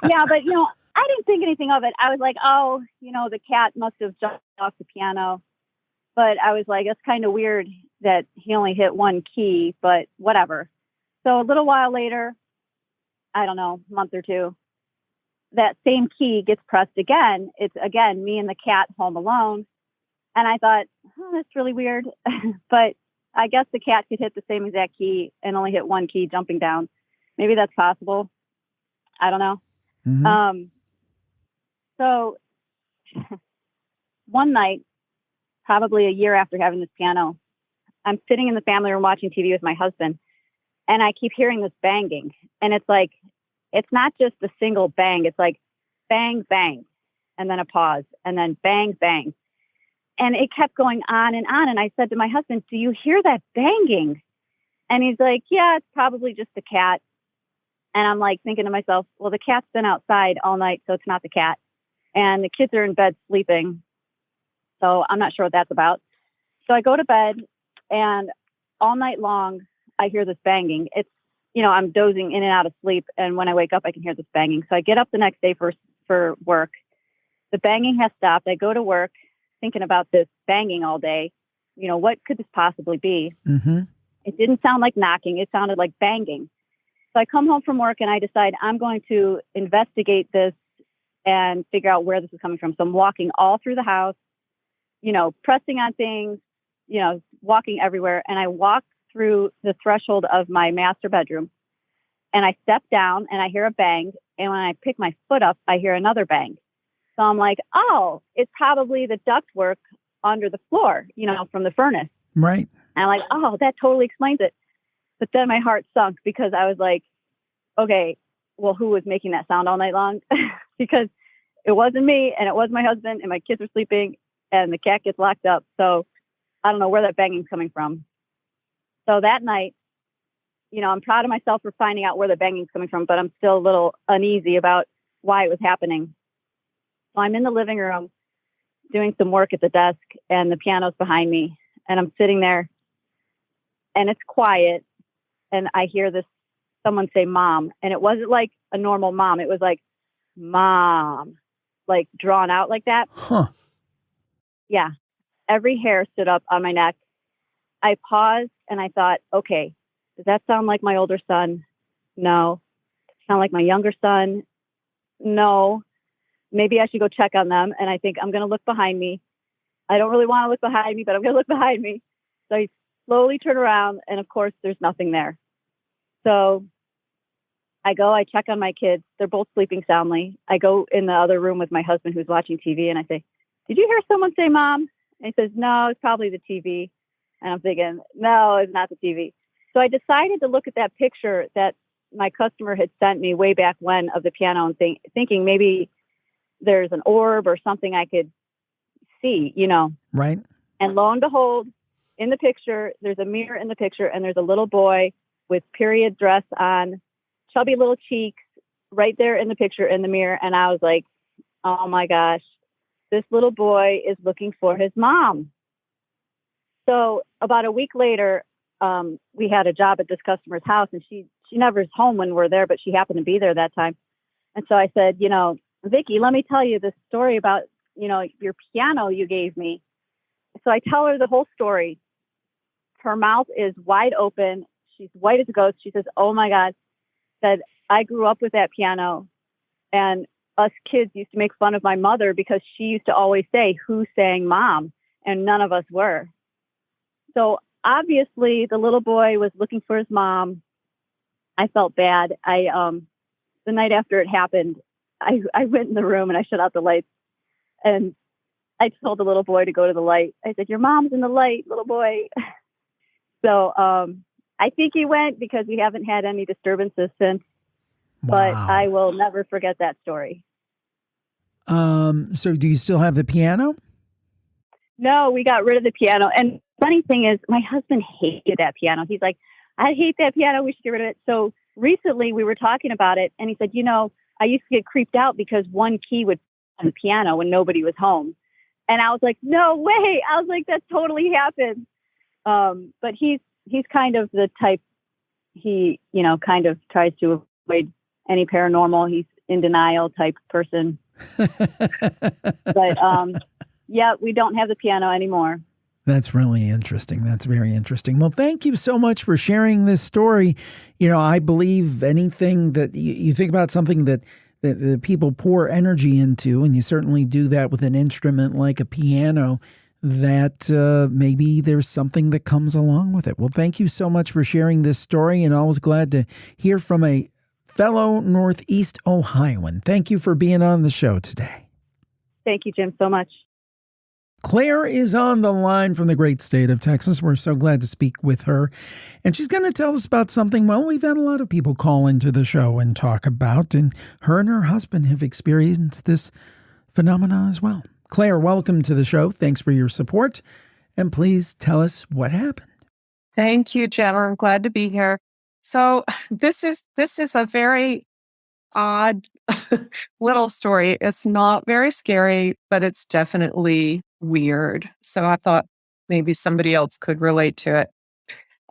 yeah, but you know, I didn't think anything of it. I was like, oh, you know, the cat must have jumped off the piano. But I was like, it's kind of weird that he only hit one key, but whatever. So a little while later, I don't know, a month or two, that same key gets pressed again. It's again, me and the cat home alone. And I thought, oh, that's really weird. But I guess the cat could hit the same exact key and only hit one key jumping down. Maybe that's possible. I don't know. Mm-hmm. So one night, probably a year after having this piano, I'm sitting in the family room watching TV with my husband, and I keep hearing this banging. And it's like, it's not just a single bang. It's like bang, bang, and then a pause, and then bang, bang. And it kept going on and on. And I said to my husband, do you hear that banging? And he's like, yeah, it's probably just the cat. And I'm like thinking to myself, well, the cat's been outside all night, so it's not the cat. And the kids are in bed sleeping. So I'm not sure what that's about. So I go to bed and all night long, I hear this banging. It's, you know, I'm dozing in and out of sleep. And when I wake up, I can hear this banging. So I get up the next day for work. The banging has stopped. I go to work thinking about this banging all day. You know, what could this possibly be? Mm-hmm. It didn't sound like knocking. It sounded like banging. So I come home from work and I decide I'm going to investigate this and figure out where this is coming from. So I'm walking all through the house, you know, pressing on things, you know, walking everywhere. And I walk through the threshold of my master bedroom and I step down and I hear a bang. And when I pick my foot up, I hear another bang. So I'm like, oh, it's probably the ductwork under the floor, you know, from the furnace. Right. And I'm like, oh, that totally explains it. But then my heart sunk because I was like, okay, well, who was making that sound all night long? Because it wasn't me and it was my husband and my kids are sleeping and the cat gets locked up. So I don't know where that banging's coming from. So that night, you know, I'm proud of myself for finding out where the banging's coming from, but I'm still a little uneasy about why it was happening. So I'm in the living room doing some work at the desk and the piano's behind me and I'm sitting there and it's quiet and I hear someone say mom, and it wasn't like a normal mom. It was like mom, like drawn out like that. Huh. Yeah. Every hair stood up on my neck. I paused and I thought, okay, does that sound like my older son? No. Does it sound like my younger son? No. Maybe I should go check on them. And I think I'm going to look behind me. I don't really want to look behind me, but I'm going to look behind me. So I slowly turn around and of course there's nothing there. So I go, I check on my kids. They're both sleeping soundly. I go in the other room with my husband who's watching TV, and I say, "Did you hear someone say mom?" And he says, "No, it's probably the TV." And I'm thinking, no, it's not the TV. So I decided to look at that picture that my customer had sent me way back when of the piano and thinking maybe there's an orb or something I could see, Right. And lo and behold, in the picture, there's a mirror in the picture, and there's a little boy with period dress on, chubby little cheeks, right there in the picture in the mirror. And I was like, oh my gosh, this little boy is looking for his mom. So about a week later, we had a job at this customer's house, and she never is home when we're there, but she happened to be there that time. And so I said, Vicki, let me tell you this story about, your piano you gave me. So I tell her the whole story. Her mouth is wide open. She's white as a ghost. She says, oh my God, said, I grew up with that piano, and us kids used to make fun of my mother because she used to always say, who sang mom? And none of us were. So obviously the little boy was looking for his mom. I felt bad. The night after it happened, I went in the room and I shut out the lights, and I told the little boy to go to the light. I said, your mom's in the light, little boy. So I think he went because we haven't had any disturbances since, but I will never forget that story. So do you still have the piano? No, we got rid of the piano. And funny thing is, my husband hated that piano. He's like, I hate that piano. We should get rid of it. So recently we were talking about it, and he said, I used to get creeped out because one key would on the piano when nobody was home. And I was like, no way. I was like, that totally happened. But he's kind of the type, he, kind of tries to avoid any paranormal. He's in denial type person. But yeah, we don't have the piano anymore. That's really interesting. That's very interesting. Well, thank you so much for sharing this story. I believe anything that you think about something that people pour energy into, and you certainly do that with an instrument like a piano, that maybe there's something that comes along with it. Well, thank you so much for sharing this story, and always glad to hear from a fellow Northeast Ohioan. Thank you for being on the show today. Thank you, Jim, so much. Claire is on the line from the great state of Texas. We're so glad to speak with her. And she's going to tell us about something, well, we've had a lot of people call into the show and talk about, and her husband have experienced this phenomena as well. Claire, welcome to the show. Thanks for your support. And please tell us what happened. Thank you, Jim. I'm glad to be here. So this is a very odd little story. It's not very scary, but it's definitely weird. So I thought maybe somebody else could relate to it.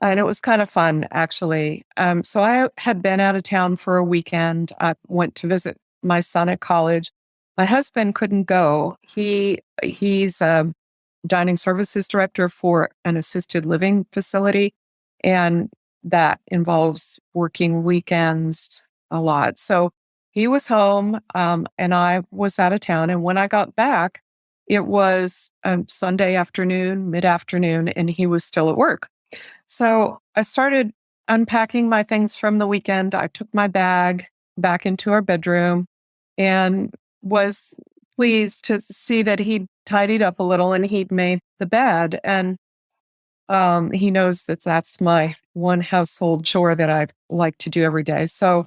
And it was kind of fun, actually. So I had been out of town for a weekend. I went to visit my son at college. My husband couldn't go. He's a dining services director for an assisted living facility, and that involves working weekends a lot. So he was home, and I was out of town. And when I got back, it was Sunday afternoon, mid-afternoon, and he was still at work. So I started unpacking my things from the weekend. I took my bag back into our bedroom and was pleased to see that he'd tidied up a little and he'd made the bed. And he knows that that's my one household chore that I like to do every day. So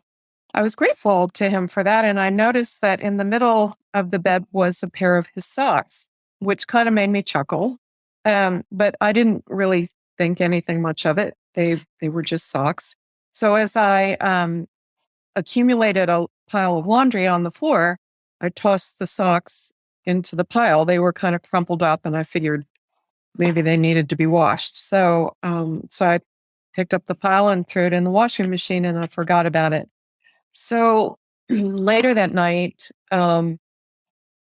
I was grateful to him for that. And I noticed that in the middle of the bed was a pair of his socks, which kind of made me chuckle. But I didn't really think anything much of it. They were just socks. So as I accumulated a pile of laundry on the floor, I tossed the socks into the pile. They were kind of crumpled up, and I figured maybe they needed to be washed. So I picked up the pile and threw it in the washing machine, and I forgot about it. So later that night,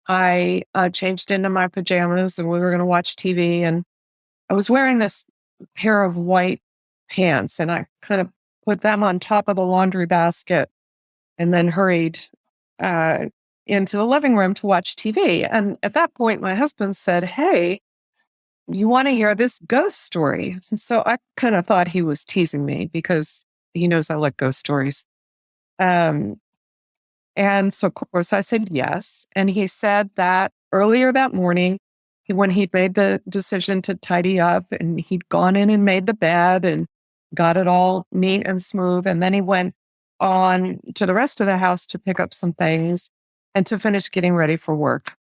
I changed into my pajamas, and we were going to watch TV. And I was wearing this pair of white pants, and I kind of put them on top of the laundry basket and then hurried into the living room to watch TV. And at that point, my husband said, "Hey, you want to hear this ghost story?" And so I kind of thought he was teasing me because he knows I like ghost stories. And so, of course, I said yes. And he said that earlier that morning, when he'd made the decision to tidy up and he'd gone in and made the bed and got it all neat and smooth. And then he went on to the rest of the house to pick up some things and to finish getting ready for work.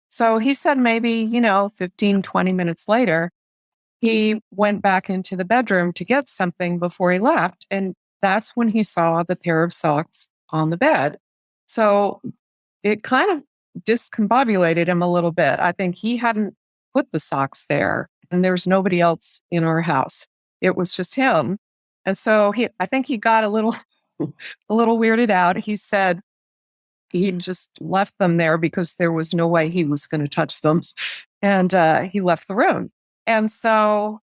So he said maybe, 15, 20 minutes later, he went back into the bedroom to get something before he left. And that's when he saw the pair of socks on the bed. So it kind of discombobulated him a little bit. I think he hadn't put the socks there and there's nobody else in our house. It was just him. And so I think he got a little weirded out. He said he just left them there because there was no way he was going to touch them. And he left the room. And so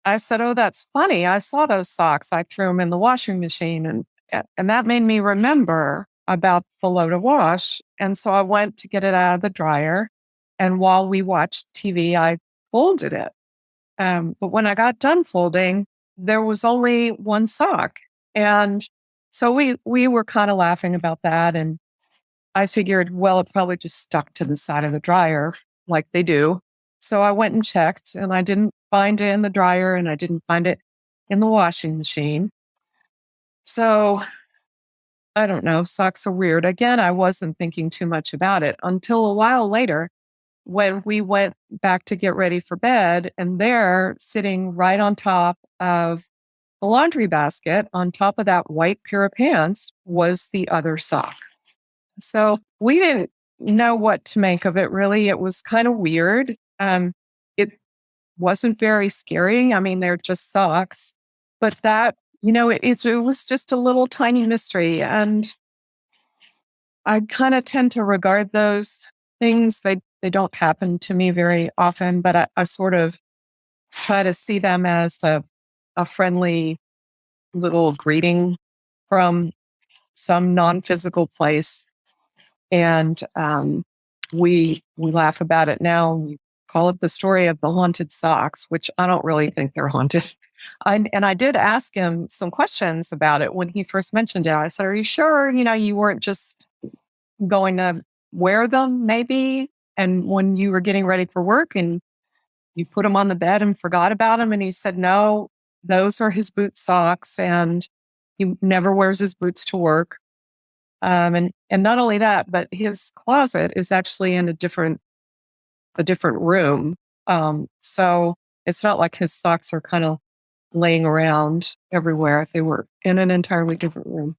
I said, oh, that's funny. I saw those socks. I threw them in the washing machine. And that made me remember about the load of wash. And so I went to get it out of the dryer. And while we watched TV, I folded it. But when I got done folding, there was only one sock. And so we were kind of laughing about that. And I figured, well, it probably just stuck to the side of the dryer like they do. So I went and checked and I didn't find it in the dryer and I didn't find it in the washing machine. So I don't know, socks are weird. Again, I wasn't thinking too much about it until a while later when we went back to get ready for bed, and there, sitting right on top of the laundry basket, on top of that white pair of pants, was the other sock. So we didn't know what to make of it, really. It was kind of weird. It wasn't very scary. I mean, they're just socks. But that, it was just a little tiny mystery. And I kind of tend to regard those things, they don't happen to me very often, but I sort of try to see them as a friendly little greeting from some non-physical place. And we laugh about it now. We call it the story of the haunted socks, which I don't really think they're haunted. And I did ask him some questions about it when he first mentioned it. I said, are you sure, you weren't just going to wear them maybe? And when you were getting ready for work and you put them on the bed and forgot about them? And he said, no, those are his boot socks and he never wears his boots to work. And not only that, but his closet is actually in a different room. So it's not like his socks are kind of laying around everywhere. They were in an entirely different room.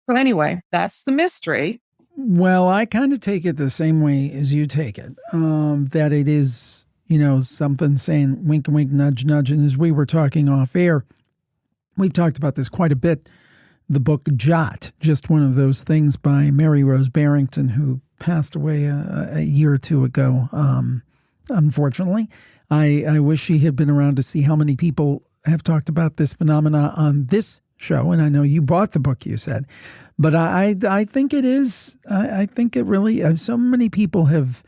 But anyway, that's the mystery. Well, I kind of take it the same way as you take it, that it is, something saying wink, wink, nudge, nudge. And as we were talking off air, we've talked about this quite a bit. The book Jot, just one of those things by Mary Rose Barrington, who passed away a year or two ago. Unfortunately, I wish she had been around to see how many people have talked about this phenomena on this show. And I know you bought the book, you said, but I think it is. I think it really. So many people have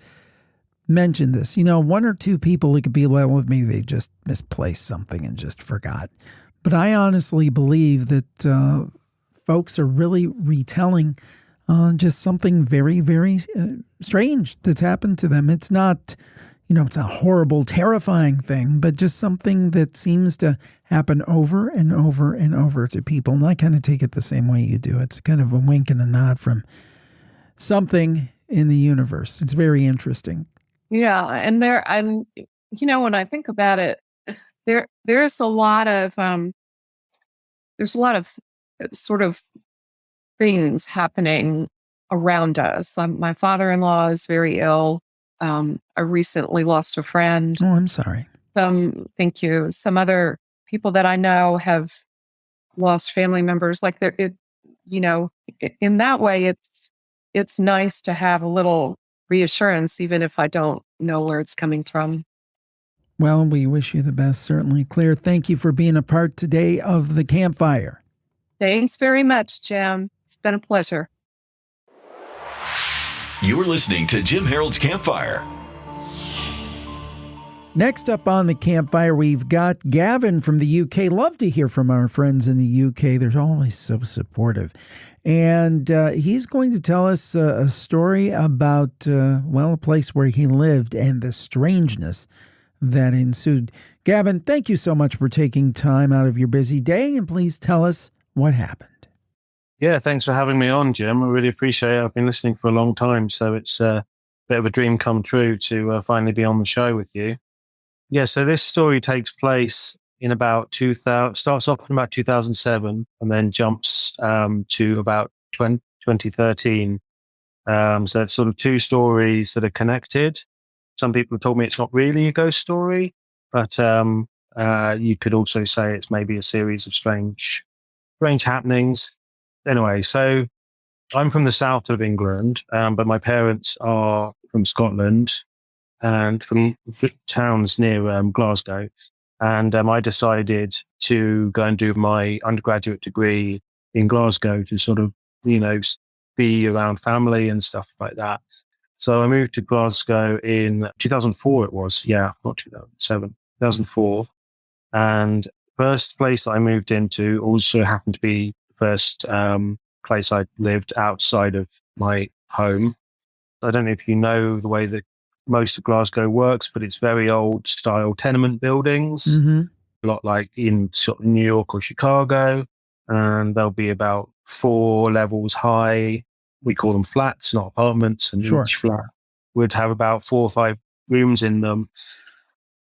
mentioned this. One or two people, it could be well, maybe they just misplaced something and just forgot. But I honestly believe that folks are really retelling just something very, very strange that's happened to them. It's not, it's a horrible, terrifying thing, but just something that seems to happen over and over and over to people. And I kind of take it the same way you do. It's kind of a wink and a nod from something in the universe. It's very interesting. Yeah. And when I think about it, there's a lot of sort of things happening around us. My father-in-law is very ill. I recently lost a friend. Oh, I'm sorry. Thank you. Some other people that I know have lost family members. Like in that way, it's nice to have a little reassurance, even if I don't know where it's coming from. Well, we wish you the best, certainly. Claire, thank you for being a part today of the Campfire. Thanks very much, Jim. It's been a pleasure. You're listening to Jim Harold's Campfire. Next up on the campfire, we've got Gavin from the UK. Love to hear from our friends in the UK. They're always so supportive. And he's going to tell us a story about, a place where he lived and the strangeness that ensued. Gavin, thank you so much for taking time out of your busy day, and please tell us what happened. Yeah, thanks for having me on, Jim. I really appreciate it. I've been listening for a long time, so it's a bit of a dream come true to finally be on the show with you. Yeah, so this story takes place in about 2000, starts off in about 2007 and then jumps to about 2013. So it's sort of two stories that are connected. Some people have told me it's not really a ghost story, but you could also say it's maybe a series of strange happenings. Anyway, so I'm from the south of England, but my parents are from Scotland and from towns near Glasgow. And I decided to go and do my undergraduate degree in Glasgow to sort of, be around family and stuff like that. So I moved to Glasgow in 2004, it was. Yeah, not 2007, 2004. And first place I moved into also happened to be the first place I lived outside of my home. I don't know if you know the way that most of Glasgow works, but it's very old style tenement buildings, a lot like in sort of New York or Chicago. And they'll be about 4 levels high. We call them flats, not apartments. And each flat would have about 4 or 5 rooms in them.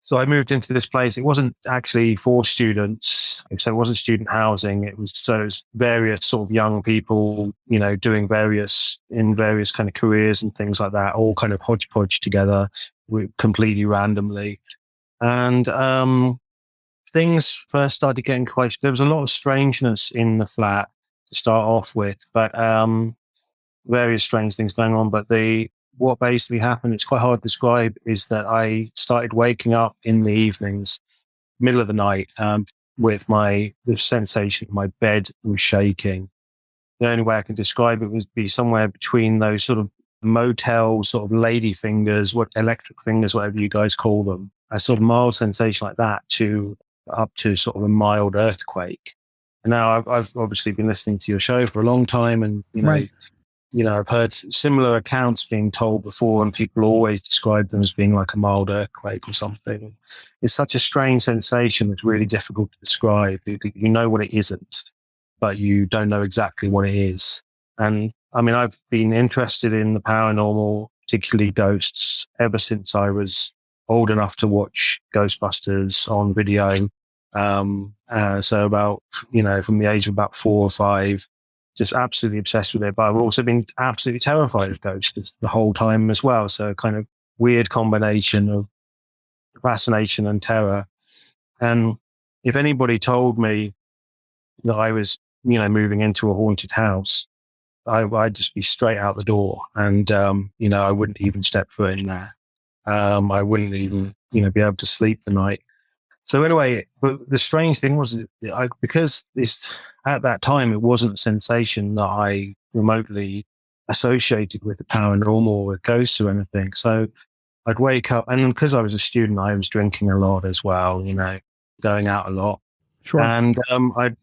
So I moved into this place. It wasn't actually for students. So it wasn't student housing. It was various sort of young people, doing various kind of careers and things like that, all kind of hodgepodge together completely randomly. And things first started getting quite, there was a lot of strangeness in the flat to start off with, but various strange things going on. But what basically happened, it's quite hard to describe, is that I started waking up in the evenings, middle of the night, with the sensation my bed was shaking. The only way I can describe it would be somewhere between those sort of motel sort of lady fingers, electric fingers, whatever you guys call them, a sort of mild sensation like that up to sort of a mild earthquake. And now I've obviously been listening to your show for a long time, and I've heard similar accounts being told before, and people always describe them as being like a mild earthquake or something. It's such a strange sensation. It's really difficult to describe. You know what it isn't, but you don't know exactly what it is. And I mean, I've been interested in the paranormal, particularly ghosts, ever since I was old enough to watch Ghostbusters on video. So about, from the age of about 4 or 5, just absolutely obsessed with it. But I've also been absolutely terrified of ghosts the whole time as well. So a kind of weird combination of fascination and terror. And if anybody told me that I was, moving into a haunted house, I'd just be straight out the door. And, I wouldn't even step foot in there. I wouldn't even, be able to sleep the night. So anyway, but the strange thing was, because at that time, it wasn't a sensation that I remotely associated with the paranormal or ghosts or anything. So I'd wake up, and because I was a student, I was drinking a lot as well, going out a lot. Sure. And I'd,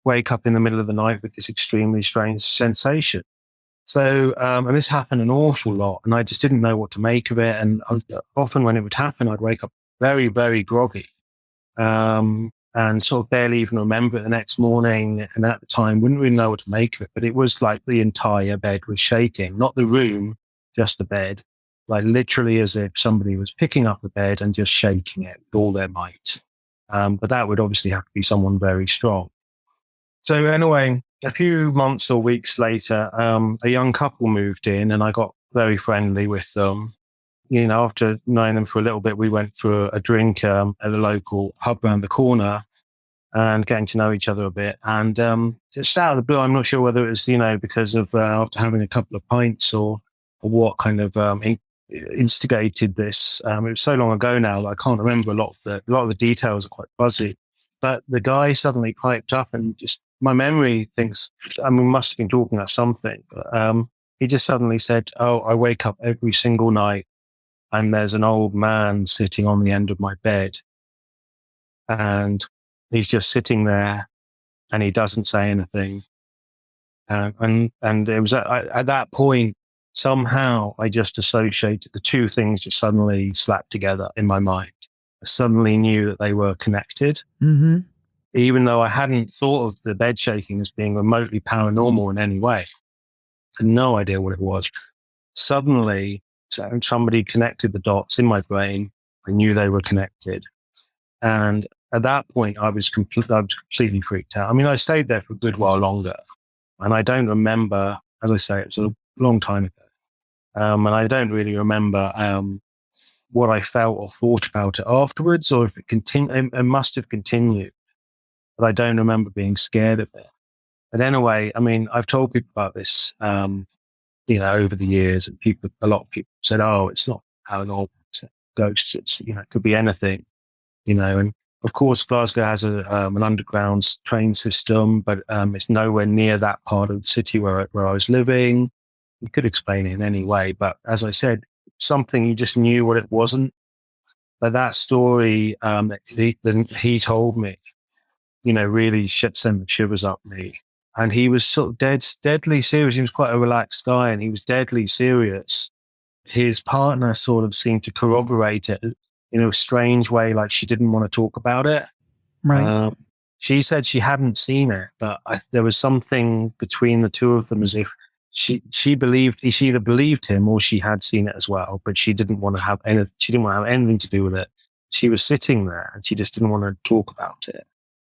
wake up in the middle of the night with this extremely strange sensation. So, and this happened an awful lot, and I just didn't know what to make of it. And often when it would happen, I'd wake up very, very groggy. And sort of barely even remember it the next morning. And at the time, wouldn't really know what to make of it. But it was like the entire bed was shaking, not the room, just the bed, like literally as if somebody was picking up the bed and just shaking it with all their might. But that would obviously have to be someone very strong. So anyway, a few months or weeks later, a young couple moved in, and I got very friendly with them. After knowing them for a little bit, we went for a drink at the local pub around the corner and getting to know each other a bit. And just out of the blue, I'm not sure whether it was, because of after having a couple of pints or what kind of instigated this. It was so long ago now that I can't remember a lot of the details are quite fuzzy. But the guy suddenly piped up, and just my memory thinks, we must have been talking about something. But he just suddenly said, "Oh, I wake up every single night and there's an old man sitting on the end of my bed, and he's just sitting there, and he doesn't say anything. And it was at that point, somehow I just associated the two things, just suddenly slapped together in my mind. I suddenly knew that they were connected, even though I hadn't thought of the bed shaking as being remotely paranormal in any way. I had no idea what it was. Suddenly, somebody connected the dots in my brain. I knew they were connected. And at that point, I was completely freaked out. I mean, I stayed there for a good while longer. And I don't remember, as I say, it was a long time ago. And I don't really remember what I felt or thought about it afterwards, or if it continued. It must have continued. But I don't remember being scared of it. But anyway, I mean, I've told people about this, over the years, and a lot of people said, "Oh, it's not paranormal, it's ghosts. It's, it could be anything, And of course, Glasgow has an underground train system, but it's nowhere near that part of the city where I was living. You could explain it in any way, but as I said, something you just knew what it wasn't. But that story that he told me, really sent shivers up me. And he was sort of deadly serious. He was quite a relaxed guy, and he was deadly serious. His partner sort of seemed to corroborate it in a strange way, like she didn't want to talk about it. Right. She said she hadn't seen it, but there was something between the two of them, as if she either believed him or she had seen it as well, but she didn't want to have anything to do with it. She was sitting there and she just didn't want to talk about it.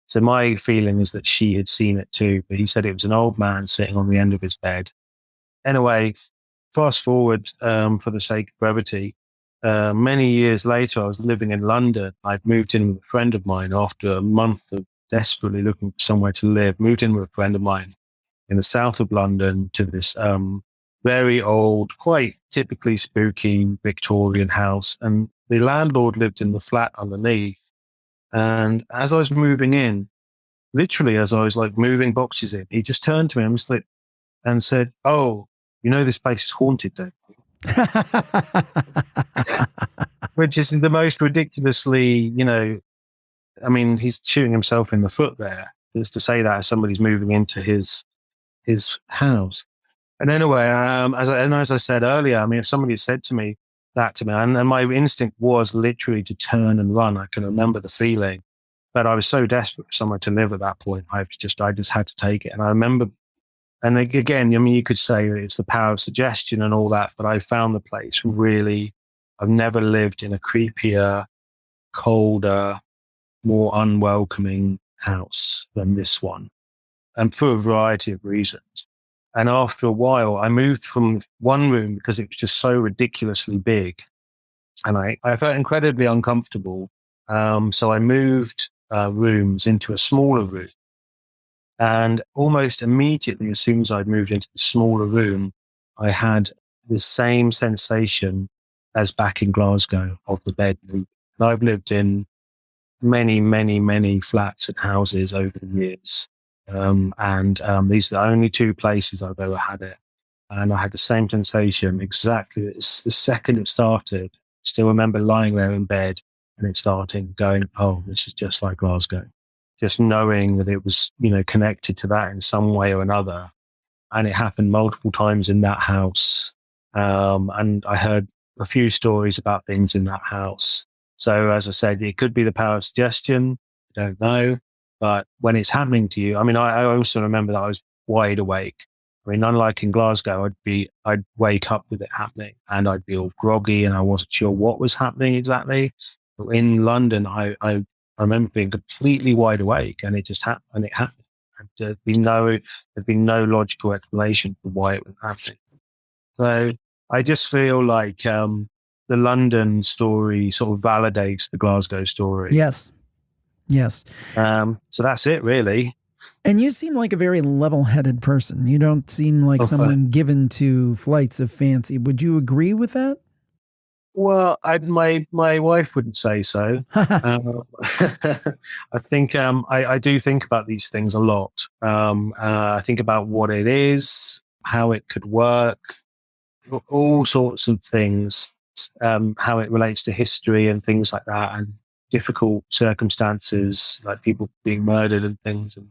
So my feeling is that she had seen it too, but he said it was an old man sitting on the end of his bed. Anyway, fast forward for the sake of brevity. Many years later, I was living in London. I'd moved in with a friend of mine after a month of desperately looking for somewhere to live. Moved in with a friend of mine in the south of London to this very old, quite typically spooky Victorian house. And the landlord lived in the flat underneath. And as I was moving in, literally as I was like moving boxes in, he just turned to me and said, "Oh, this place is haunted, don't you?" Which is the most ridiculously, I mean, he's shooting himself in the foot there, just to say that as somebody's moving into his house. And anyway, as I said earlier, I mean, if somebody had said that to me, and my instinct was literally to turn and run. I can remember the feeling, but I was so desperate for somewhere to live at that point. I just had to take it. And I remember, and again, I mean, you could say that it's the power of suggestion and all that, but I found the place really, I've never lived in a creepier, colder, more unwelcoming house than this one. And for a variety of reasons. And after a while, I moved from one room because it was just so ridiculously big. And I felt incredibly uncomfortable. So I moved rooms into a smaller room. And almost immediately, as soon as I'd moved into the smaller room, I had the same sensation as back in Glasgow of the bed. And I've lived in many, many, many flats and houses over the years. These are the only two places I've ever had it. And I had the same sensation exactly the second it started. Still remember lying there in bed and it starting, going, "Oh, this is just like Glasgow." Just knowing that it was, connected to that in some way or another. And it happened multiple times in that house. And I heard a few stories about things in that house. So as I said, it could be the power of suggestion. I don't know. But when it's happening to you, I mean, I also remember that I was wide awake. I mean, unlike in Glasgow, I'd wake up with it happening and I'd be all groggy and I wasn't sure what was happening exactly. But in London, I remember being completely wide awake and it just happened. And it happened. And there'd been no logical explanation for why it was happening. So I just feel like the London story sort of validates the Glasgow story. Yes. So that's it, really. And you seem like a very level-headed person. You don't seem like someone given to flights of fancy. Would you agree with that? Well, my wife wouldn't say so. I think I do think about these things a lot. I think about what it is, how it could work, all sorts of things. how it relates to history and things like that, and difficult circumstances like people being murdered and things. And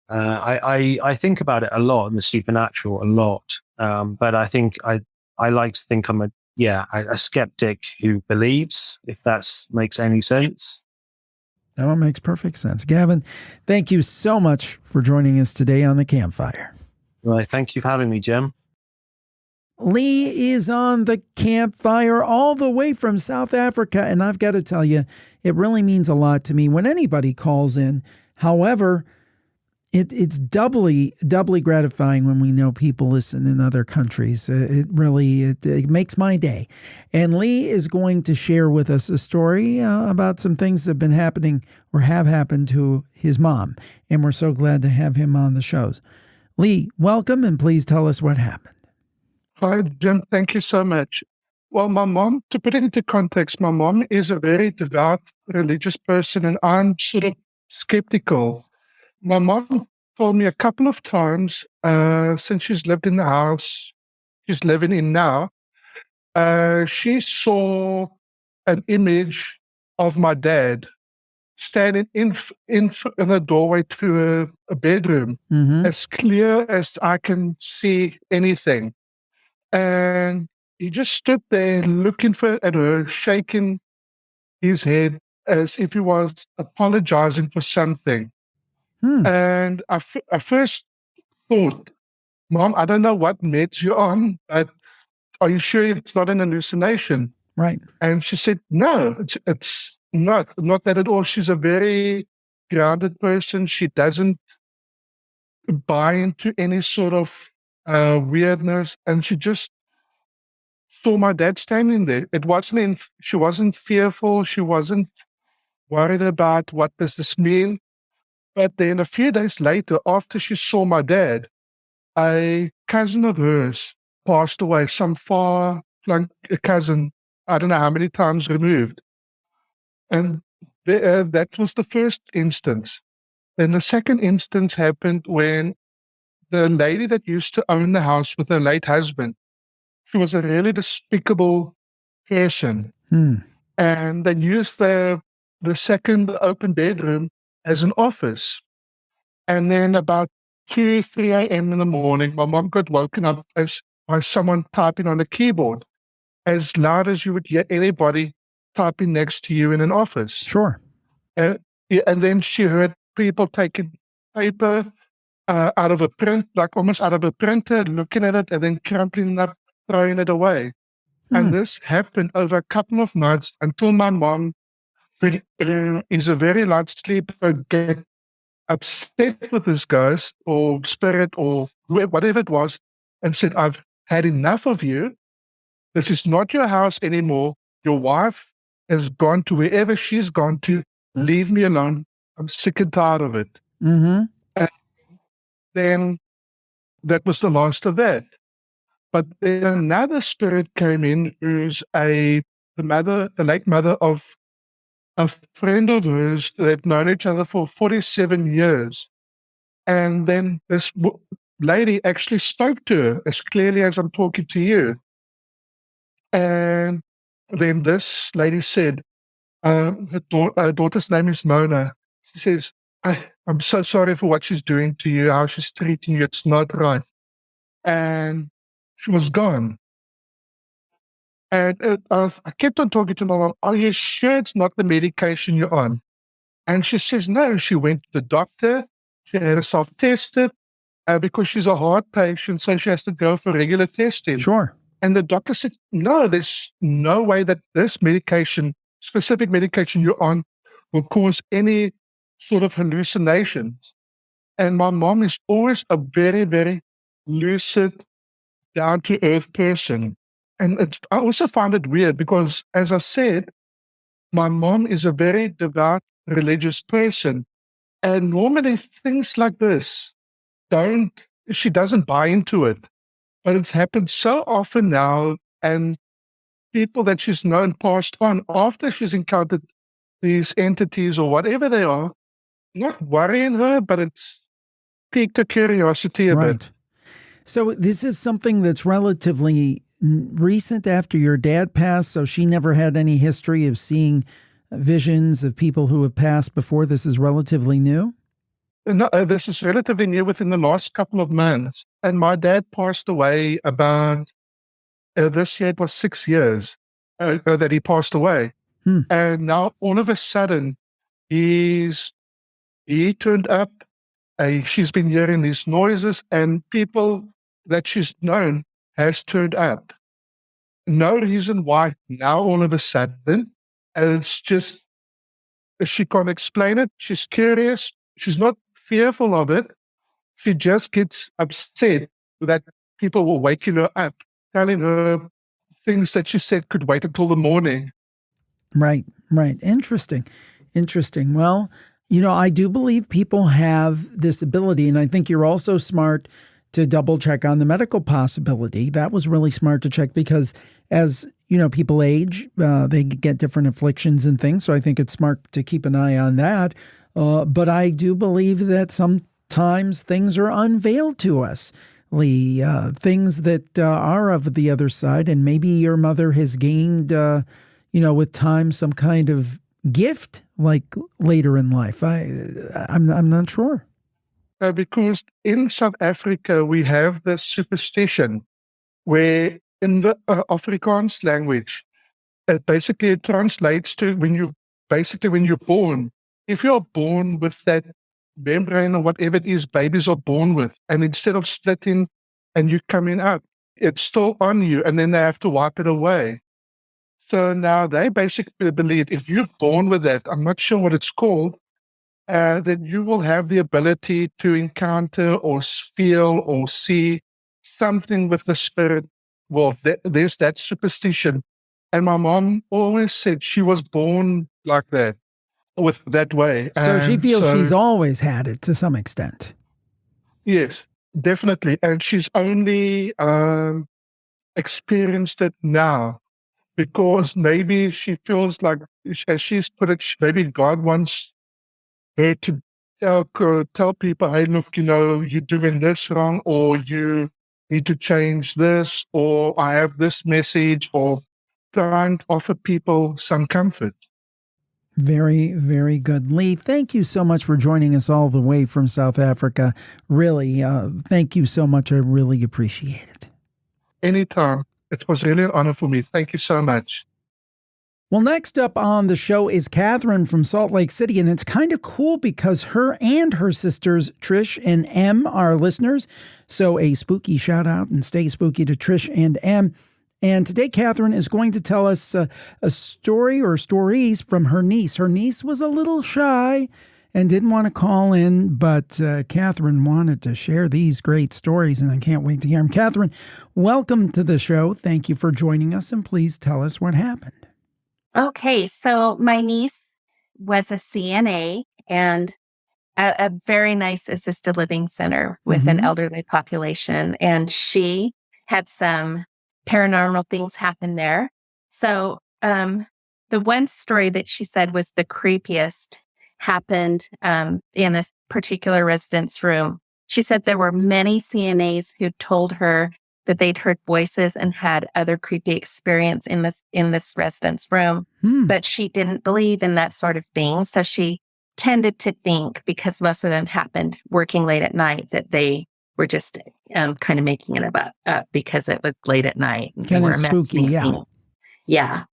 I think about it a lot and the supernatural a lot. But I think I like to think I'm a skeptic who believes, if that makes any sense. That one makes perfect sense. Gavin, thank you so much for joining us today on the Campfire. Well, thank you for having me, Jim. Lee is on the Campfire all the way from South Africa, and I've got to tell you, it really means a lot to me when anybody calls in. However, it's doubly gratifying when we know people listen in other countries. It makes my day. And Lee is going to share with us a story about some things that have been happening or have happened to his mom, and we're so glad to have him on the shows. Lee, welcome, and please tell us what happened. Hi, Jim. Thank you so much. Well, my mom, to put it into context, my mom is a very devout religious person, and I'm sort of skeptical. My mom told me a couple of times, since she's lived in the house she's living in now, she saw an image of my dad standing in the doorway to a bedroom, as clear as I can see anything. And he just stood there looking at her, shaking his head as if he was apologizing for something. And I first thought, Mom, I don't know what meds you're on, but are you sure it's not an hallucination? Right. And she said, no, it's not that at all. She's a very grounded person. She doesn't buy into any sort of weirdness. And she just saw my dad standing there. She wasn't fearful. She wasn't worried about what does this mean. But then a few days later, after she saw my dad, a cousin of hers passed away, some far, like a cousin, I don't know how many times removed. And that was the first instance. Then the second instance happened when the lady that used to own the house with her late husband, she was a really despicable person. And they used the second open bedroom as an office. And then about 2, 3 a.m. in the morning, my mom got woken up by someone typing on a keyboard, as loud as you would hear anybody typing next to you in an office. Sure. And then she heard people taking paper out of a print, like almost out of a printer, looking at it and then crumpling it up, throwing it away. And this happened over a couple of nights until my mom is a very light sleeper, get upset with this ghost or spirit or whatever it was, and said, I've had enough of you. This is not your house anymore. Your wife has gone to wherever she's gone to. Leave me alone. I'm sick and tired of it. And then that was the last of that. But then another spirit came in, who's the late mother of a friend of hers. They've known each other for 47 years. And then this lady actually spoke to her as clearly as I'm talking to you. And then this lady said, her daughter's name is Mona. She says, I'm so sorry for what she's doing to you, how she's treating you. It's not right. And she was gone. And I kept on talking to my mom, are you sure it's not the medication you're on? And she says, no. She went to the doctor. She had herself tested because she's a heart patient, so she has to go for regular testing. Sure. And the doctor said, no, there's no way that this medication, specific medication you're on, will cause any sort of hallucinations. And my mom is always a very, very lucid, down-to-earth person. And I also find it weird because, as I said, my mom is a very devout religious person. And normally things like this she doesn't buy into it. But it's happened so often now, and people that she's known passed on after she's encountered these entities or whatever they are, not worrying her, but it's piqued her curiosity a bit. So this is something that's relatively recent after your dad passed, so she never had any history of seeing visions of people who have passed before? This is relatively new? No, this is relatively new within the last couple of months. And my dad passed away about, this year it was 6 years that he passed away. And now all of a sudden, he turned up. She's been hearing these noises, and people that she's known has turned up. No reason why now all of a sudden. And it's just, she can't explain it. She's curious. She's not fearful of it. She just gets upset that people will waking her up, telling her things that she said could wait until the morning. Right. Interesting. Well, I do believe people have this ability, and I think you're also smart to double check on the medical possibility. That was really smart to check because as people age, they get different afflictions and things. So I think it's smart to keep an eye on that. But I do believe that sometimes things are unveiled to us, Lee, things that are of the other side. And maybe your mother has gained, with time, some kind of gift like later in life. I'm not sure. Because in South Africa, we have the superstition where in the Afrikaans language, it translates to when you're born. If you're born with that membrane or whatever it is babies are born with, and instead of splitting and you coming out, it's still on you, and then they have to wipe it away. So now they basically believe if you're born with that, I'm not sure what it's called, that you will have the ability to encounter or feel or see something with the spirit world. There's that superstition. And my mom always said she was born like that, with that way. So she feels she's always had it to some extent. Yes, definitely. And she's only experienced it now because maybe she feels like, as she's put it, maybe God wants her to tell people, hey, look, you're doing this wrong, or you need to change this, or I have this message, or try and offer people some comfort. Very, very good. Lee, thank you so much for joining us all the way from South Africa. Really, thank you so much. I really appreciate it. Anytime. It was really an honor for me. Thank you so much. Well, next up on the show is Catherine from Salt Lake City, and it's kind of cool because her and her sisters, Trish and Em, are listeners. So a spooky shout out and stay spooky to Trish and Em. And today, Catherine is going to tell us a story or stories from her niece. Her niece was a little shy and didn't want to call in, but Catherine wanted to share these great stories, and I can't wait to hear them. Catherine, welcome to the show. Thank you for joining us, and please tell us what happened. Okay, so my niece was a CNA and at a very nice assisted living center with an elderly population, and she had some paranormal things happen there. So the one story that she said was the creepiest happened in a particular residence room. She said there were many CNAs who told her that they'd heard voices and had other creepy experience in this residence room, but she didn't believe in that sort of thing. So she tended to think, because most of them happened working late at night, that they were just kind of making it up because it was late at night. Kind of spooky, yeah. Yeah.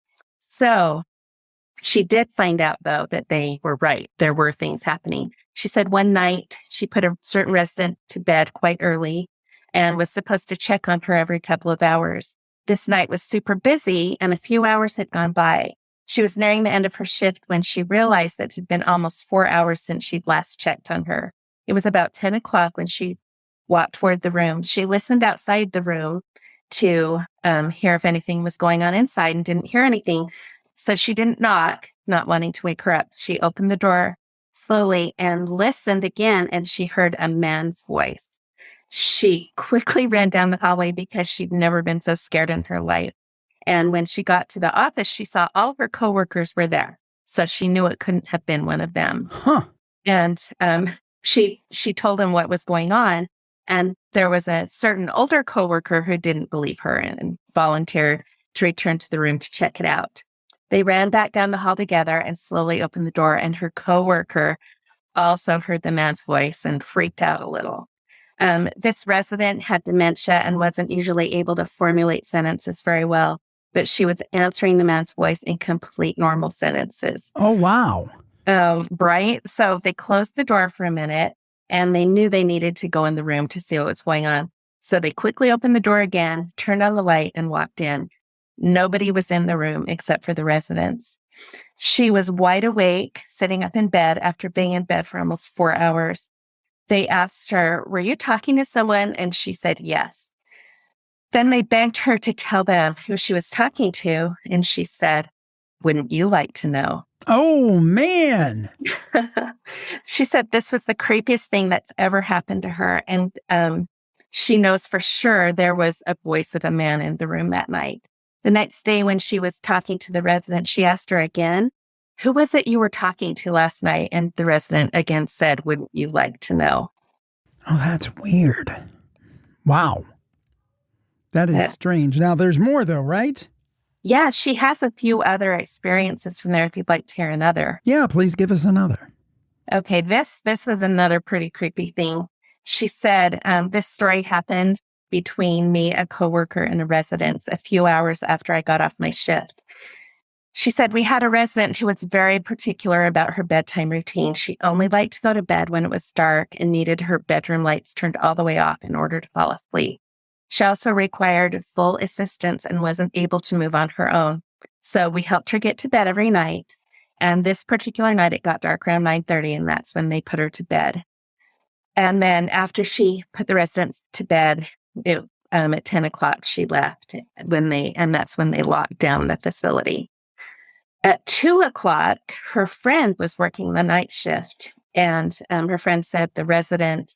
So she did find out, though, that they were right. There were things happening. She said one night she put a certain resident to bed quite early and was supposed to check on her every couple of hours. This night was super busy, and a few hours had gone by. She was nearing the end of her shift when she realized that it had been almost 4 hours since she'd last checked on her. It was about 10 o'clock when she walked toward the room. She listened outside the room to hear if anything was going on inside and didn't hear anything. So she didn't knock, not wanting to wake her up. She opened the door slowly and listened again, and she heard a man's voice. She quickly ran down the hallway because she'd never been so scared in her life. And when she got to the office, she saw all of her coworkers were there. So she knew it couldn't have been one of them. Huh. And she told him what was going on. And there was a certain older coworker who didn't believe her and volunteered to return to the room to check it out. They ran back down the hall together and slowly opened the door, and her coworker also heard the man's voice and freaked out a little. This resident had dementia and wasn't usually able to formulate sentences very well, but she was answering the man's voice in complete normal sentences. Oh, wow. Right? So they closed the door for a minute, and they knew they needed to go in the room to see what was going on. So they quickly opened the door again, turned on the light, and walked in. Nobody was in the room except for the residents. She was wide awake, sitting up in bed after being in bed for almost 4 hours. They asked her, "Were you talking to someone?" And she said, yes. Then they begged her to tell them who she was talking to. And she said, "Wouldn't you like to know?" Oh, man. She said this was the creepiest thing that's ever happened to her. And she knows for sure there was a voice of a man in the room that night. The next day when she was talking to the resident, she asked her again, "Who was it you were talking to last night?" And the resident again said, "Wouldn't you like to know?" Oh, that's weird. Wow. That is strange. Now, there's more, though, right? Yeah, she has a few other experiences from there if you'd like to hear another. Yeah, please give us another. Okay, this was another pretty creepy thing. She said this story happened between me, a coworker, and a resident a few hours after I got off my shift. She said we had a resident who was very particular about her bedtime routine. She only liked to go to bed when it was dark and needed her bedroom lights turned all the way off in order to fall asleep. She also required full assistance and wasn't able to move on her own. So we helped her get to bed every night. And this particular night, it got dark around 9:30, and that's when they put her to bed. And then after she put the residents to bed, at 10 o'clock, she left and that's when they locked down the facility. At 2 o'clock, her friend was working the night shift, and her friend said the resident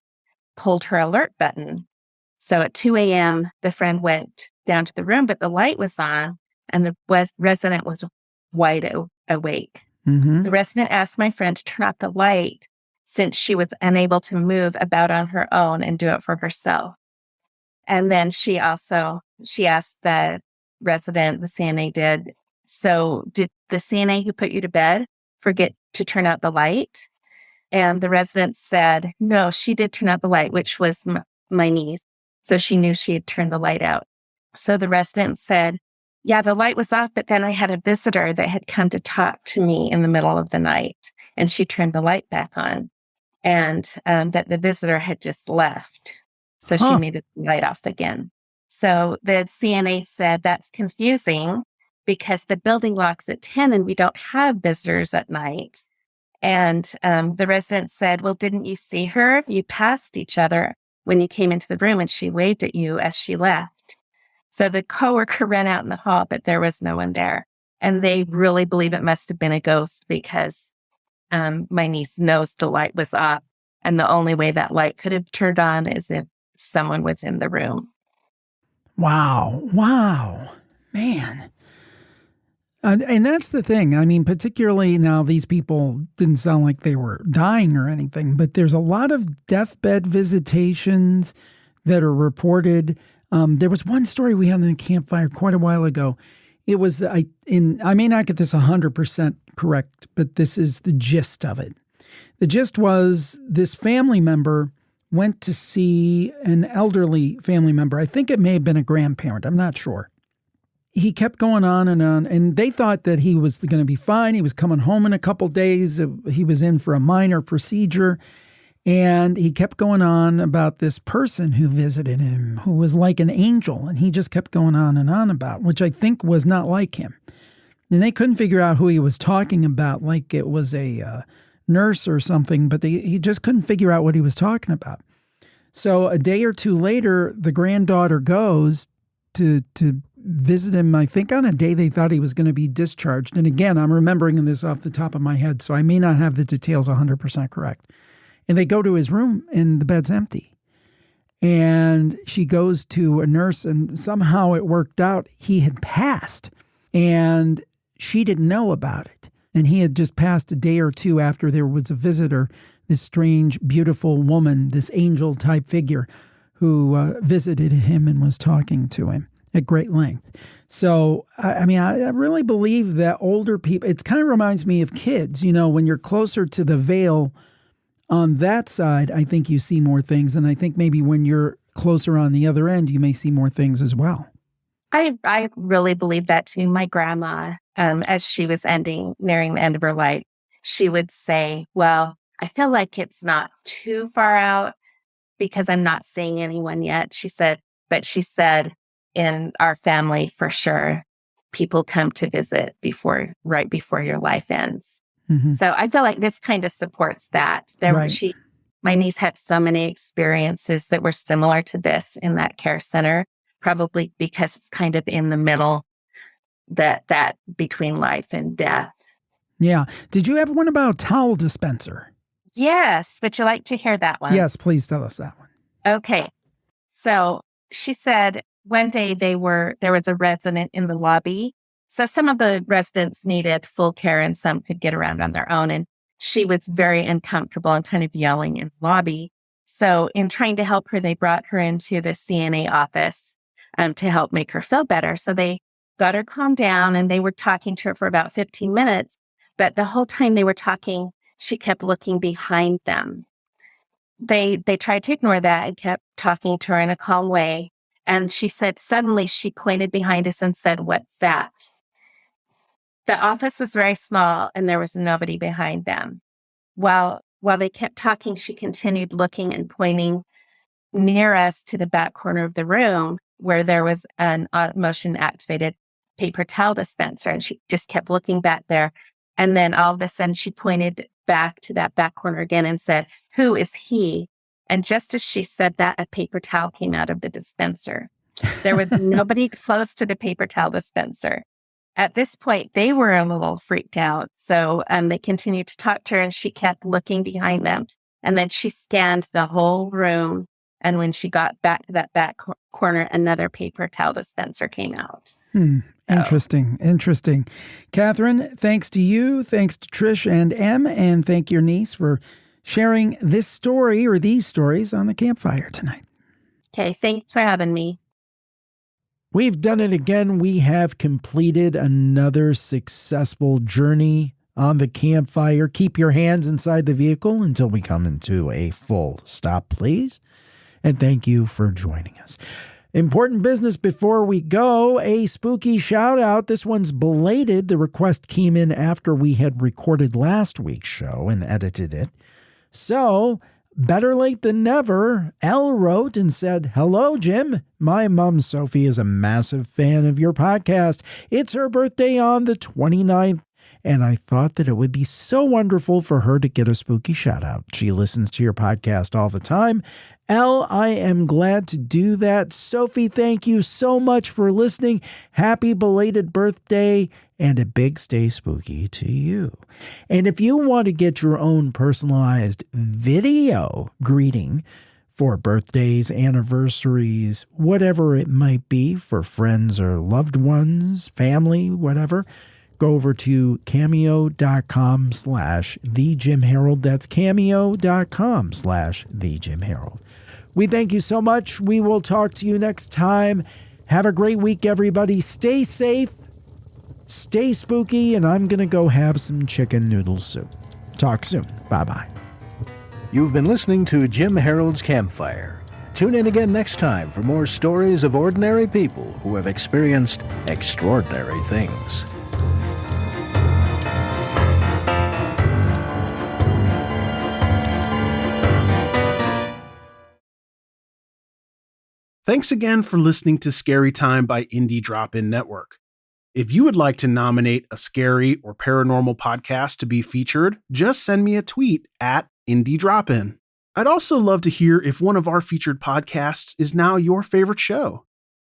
pulled her alert button. So at 2 a.m., the friend went down to the room, but the light was on, and the resident was wide awake. Mm-hmm. The resident asked my friend to turn off the light since she was unable to move about on her own and do it for herself. And then she asked the resident, the CNA did, "So did the CNA who put you to bed forget to turn out the light?" And the resident said, "No, she did turn out the light," which was my niece. So she knew she had turned the light out. So the resident said, "Yeah, the light was off, but then I had a visitor that had come to talk to me in the middle of the night, and she turned the light back on, and that the visitor had just left. So she needed the light off again." So the CNA said, "That's confusing because the building locks at 10 and we don't have visitors at night." And the resident said, "Well, didn't you see her? You passed each other when you came into the room and she waved at you as she left." So the coworker ran out in the hall, but there was no one there. And they really believe it must have been a ghost because my niece knows the light was off. And the only way that light could have turned on is if someone was in the room. Wow. Wow. Man. And that's the thing. I mean, particularly now, these people didn't sound like they were dying or anything, but there's a lot of deathbed visitations that are reported. There was one story we had in the Campfire quite a while ago. It was, I may not get this 100% correct, but this is the gist of it. The gist was this family member went to see an elderly family member. I think it may have been a grandparent. I'm not sure. He kept going on, and they thought that he was going to be fine. He was coming home in a couple days. He was in for a minor procedure, and he kept going on about this person who visited him, who was like an angel, and he just kept going on and on about, which I think was not like him. And they couldn't figure out who he was talking about, like it was a nurse or something, but he just couldn't figure out what he was talking about. So a day or two later, the granddaughter goes to visit him, I think on a day they thought he was going to be discharged. And again, I'm remembering this off the top of my head, so I may not have the details 100% correct. And they go to his room and the bed's empty. And she goes to a nurse, and somehow it worked out. He had passed and she didn't know about it. And he had just passed a day or two after there was a visitor, this strange, beautiful woman, this angel type figure, who visited him and was talking to him at great length. So, I mean, I really believe that older people, it kind of reminds me of kids, you know, when you're closer to the veil on that side, I think you see more things. And I think maybe when you're closer on the other end, you may see more things as well. I really believe that too. My grandma, as she was nearing the end of her life, she would say, well, I feel like it's not too far out because I'm not seeing anyone yet. She said, in our family, for sure, people come to visit right before your life ends. Mm-hmm. So I feel like this kind of supports that. My niece had so many experiences that were similar to this in that care center, probably because it's kind of in the middle, that between life and death. Yeah. Did you have one about a towel dispenser? Yes. Would you like to hear that one? Yes, please tell us that one. Okay. So she said one day there was a resident in the lobby. So some of the residents needed full care and some could get around on their own. And she was very uncomfortable and kind of yelling in the lobby. So in trying to help her, they brought her into the CNA office to help make her feel better. So they got her calmed down and they were talking to her for about 15 minutes. But the whole time they were talking, she kept looking behind them. They tried to ignore that and kept talking to her in a calm way. And she said, suddenly she pointed behind us and said, "What's that?" The office was very small and there was nobody behind them. While they kept talking, she continued looking and pointing near us to the back corner of the room where there was an motion activated paper towel dispenser. And she just kept looking back there. And then all of a sudden she pointed back to that back corner again and said, "Who is he?" And just as she said that, a paper towel came out of the dispenser. There was nobody close to the paper towel dispenser. At this point, they were a little freaked out. So they continued to talk to her and she kept looking behind them. And then she scanned the whole room. And when she got back to that back corner, another paper towel dispenser came out. Interesting. Catherine, thanks to you, thanks to Trish and Em, and thank your niece for sharing this story or these stories on the Campfire tonight. Okay, thanks for having me. We've done it again. We have completed another successful journey on the Campfire. Keep your hands inside the vehicle until we come into a full stop, please. And thank you for joining us. Important business before we go, a spooky shout out. This one's belated. The request came in after we had recorded last week's show and edited it. So, better late than never. Elle wrote and said, "Hello, Jim. My mom, Sophie, is a massive fan of your podcast. It's her birthday on the 29th. And I thought that it would be so wonderful for her to get a spooky shout out. She listens to your podcast all the time. Elle, I am glad to do that. Sophie, thank you so much for listening. Happy belated birthday and a big stay spooky to you." And if you want to get your own personalized video greeting for birthdays, anniversaries, whatever it might be for friends or loved ones, family, whatever, go over to cameo.com/thejimharold. That's cameo.com/thejimharold. We thank you so much. We will talk to you next time. Have a great week, everybody. Stay safe, stay spooky, and I'm going to go have some chicken noodle soup. Talk soon. Bye-bye. You've been listening to Jim Harold's Campfire. Tune in again next time for more stories of ordinary people who have experienced extraordinary things. Thanks again for listening to Scary Time by Indie Drop-In Network. If you would like to nominate a scary or paranormal podcast to be featured, just send me a tweet at Indie Drop-In. I'd also love to hear if one of our featured podcasts is now your favorite show.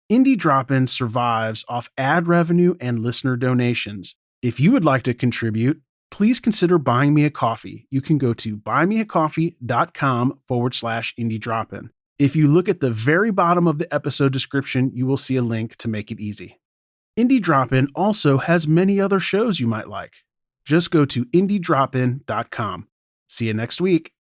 Indie Drop-In survives off ad revenue and listener donations. If you would like to contribute, please consider buying me a coffee. You can go to buymeacoffee.com/Indie Drop-In. If you look at the very bottom of the episode description, you will see a link to make it easy. Indie Drop-In also has many other shows you might like. Just go to indiedropin.com. See you next week.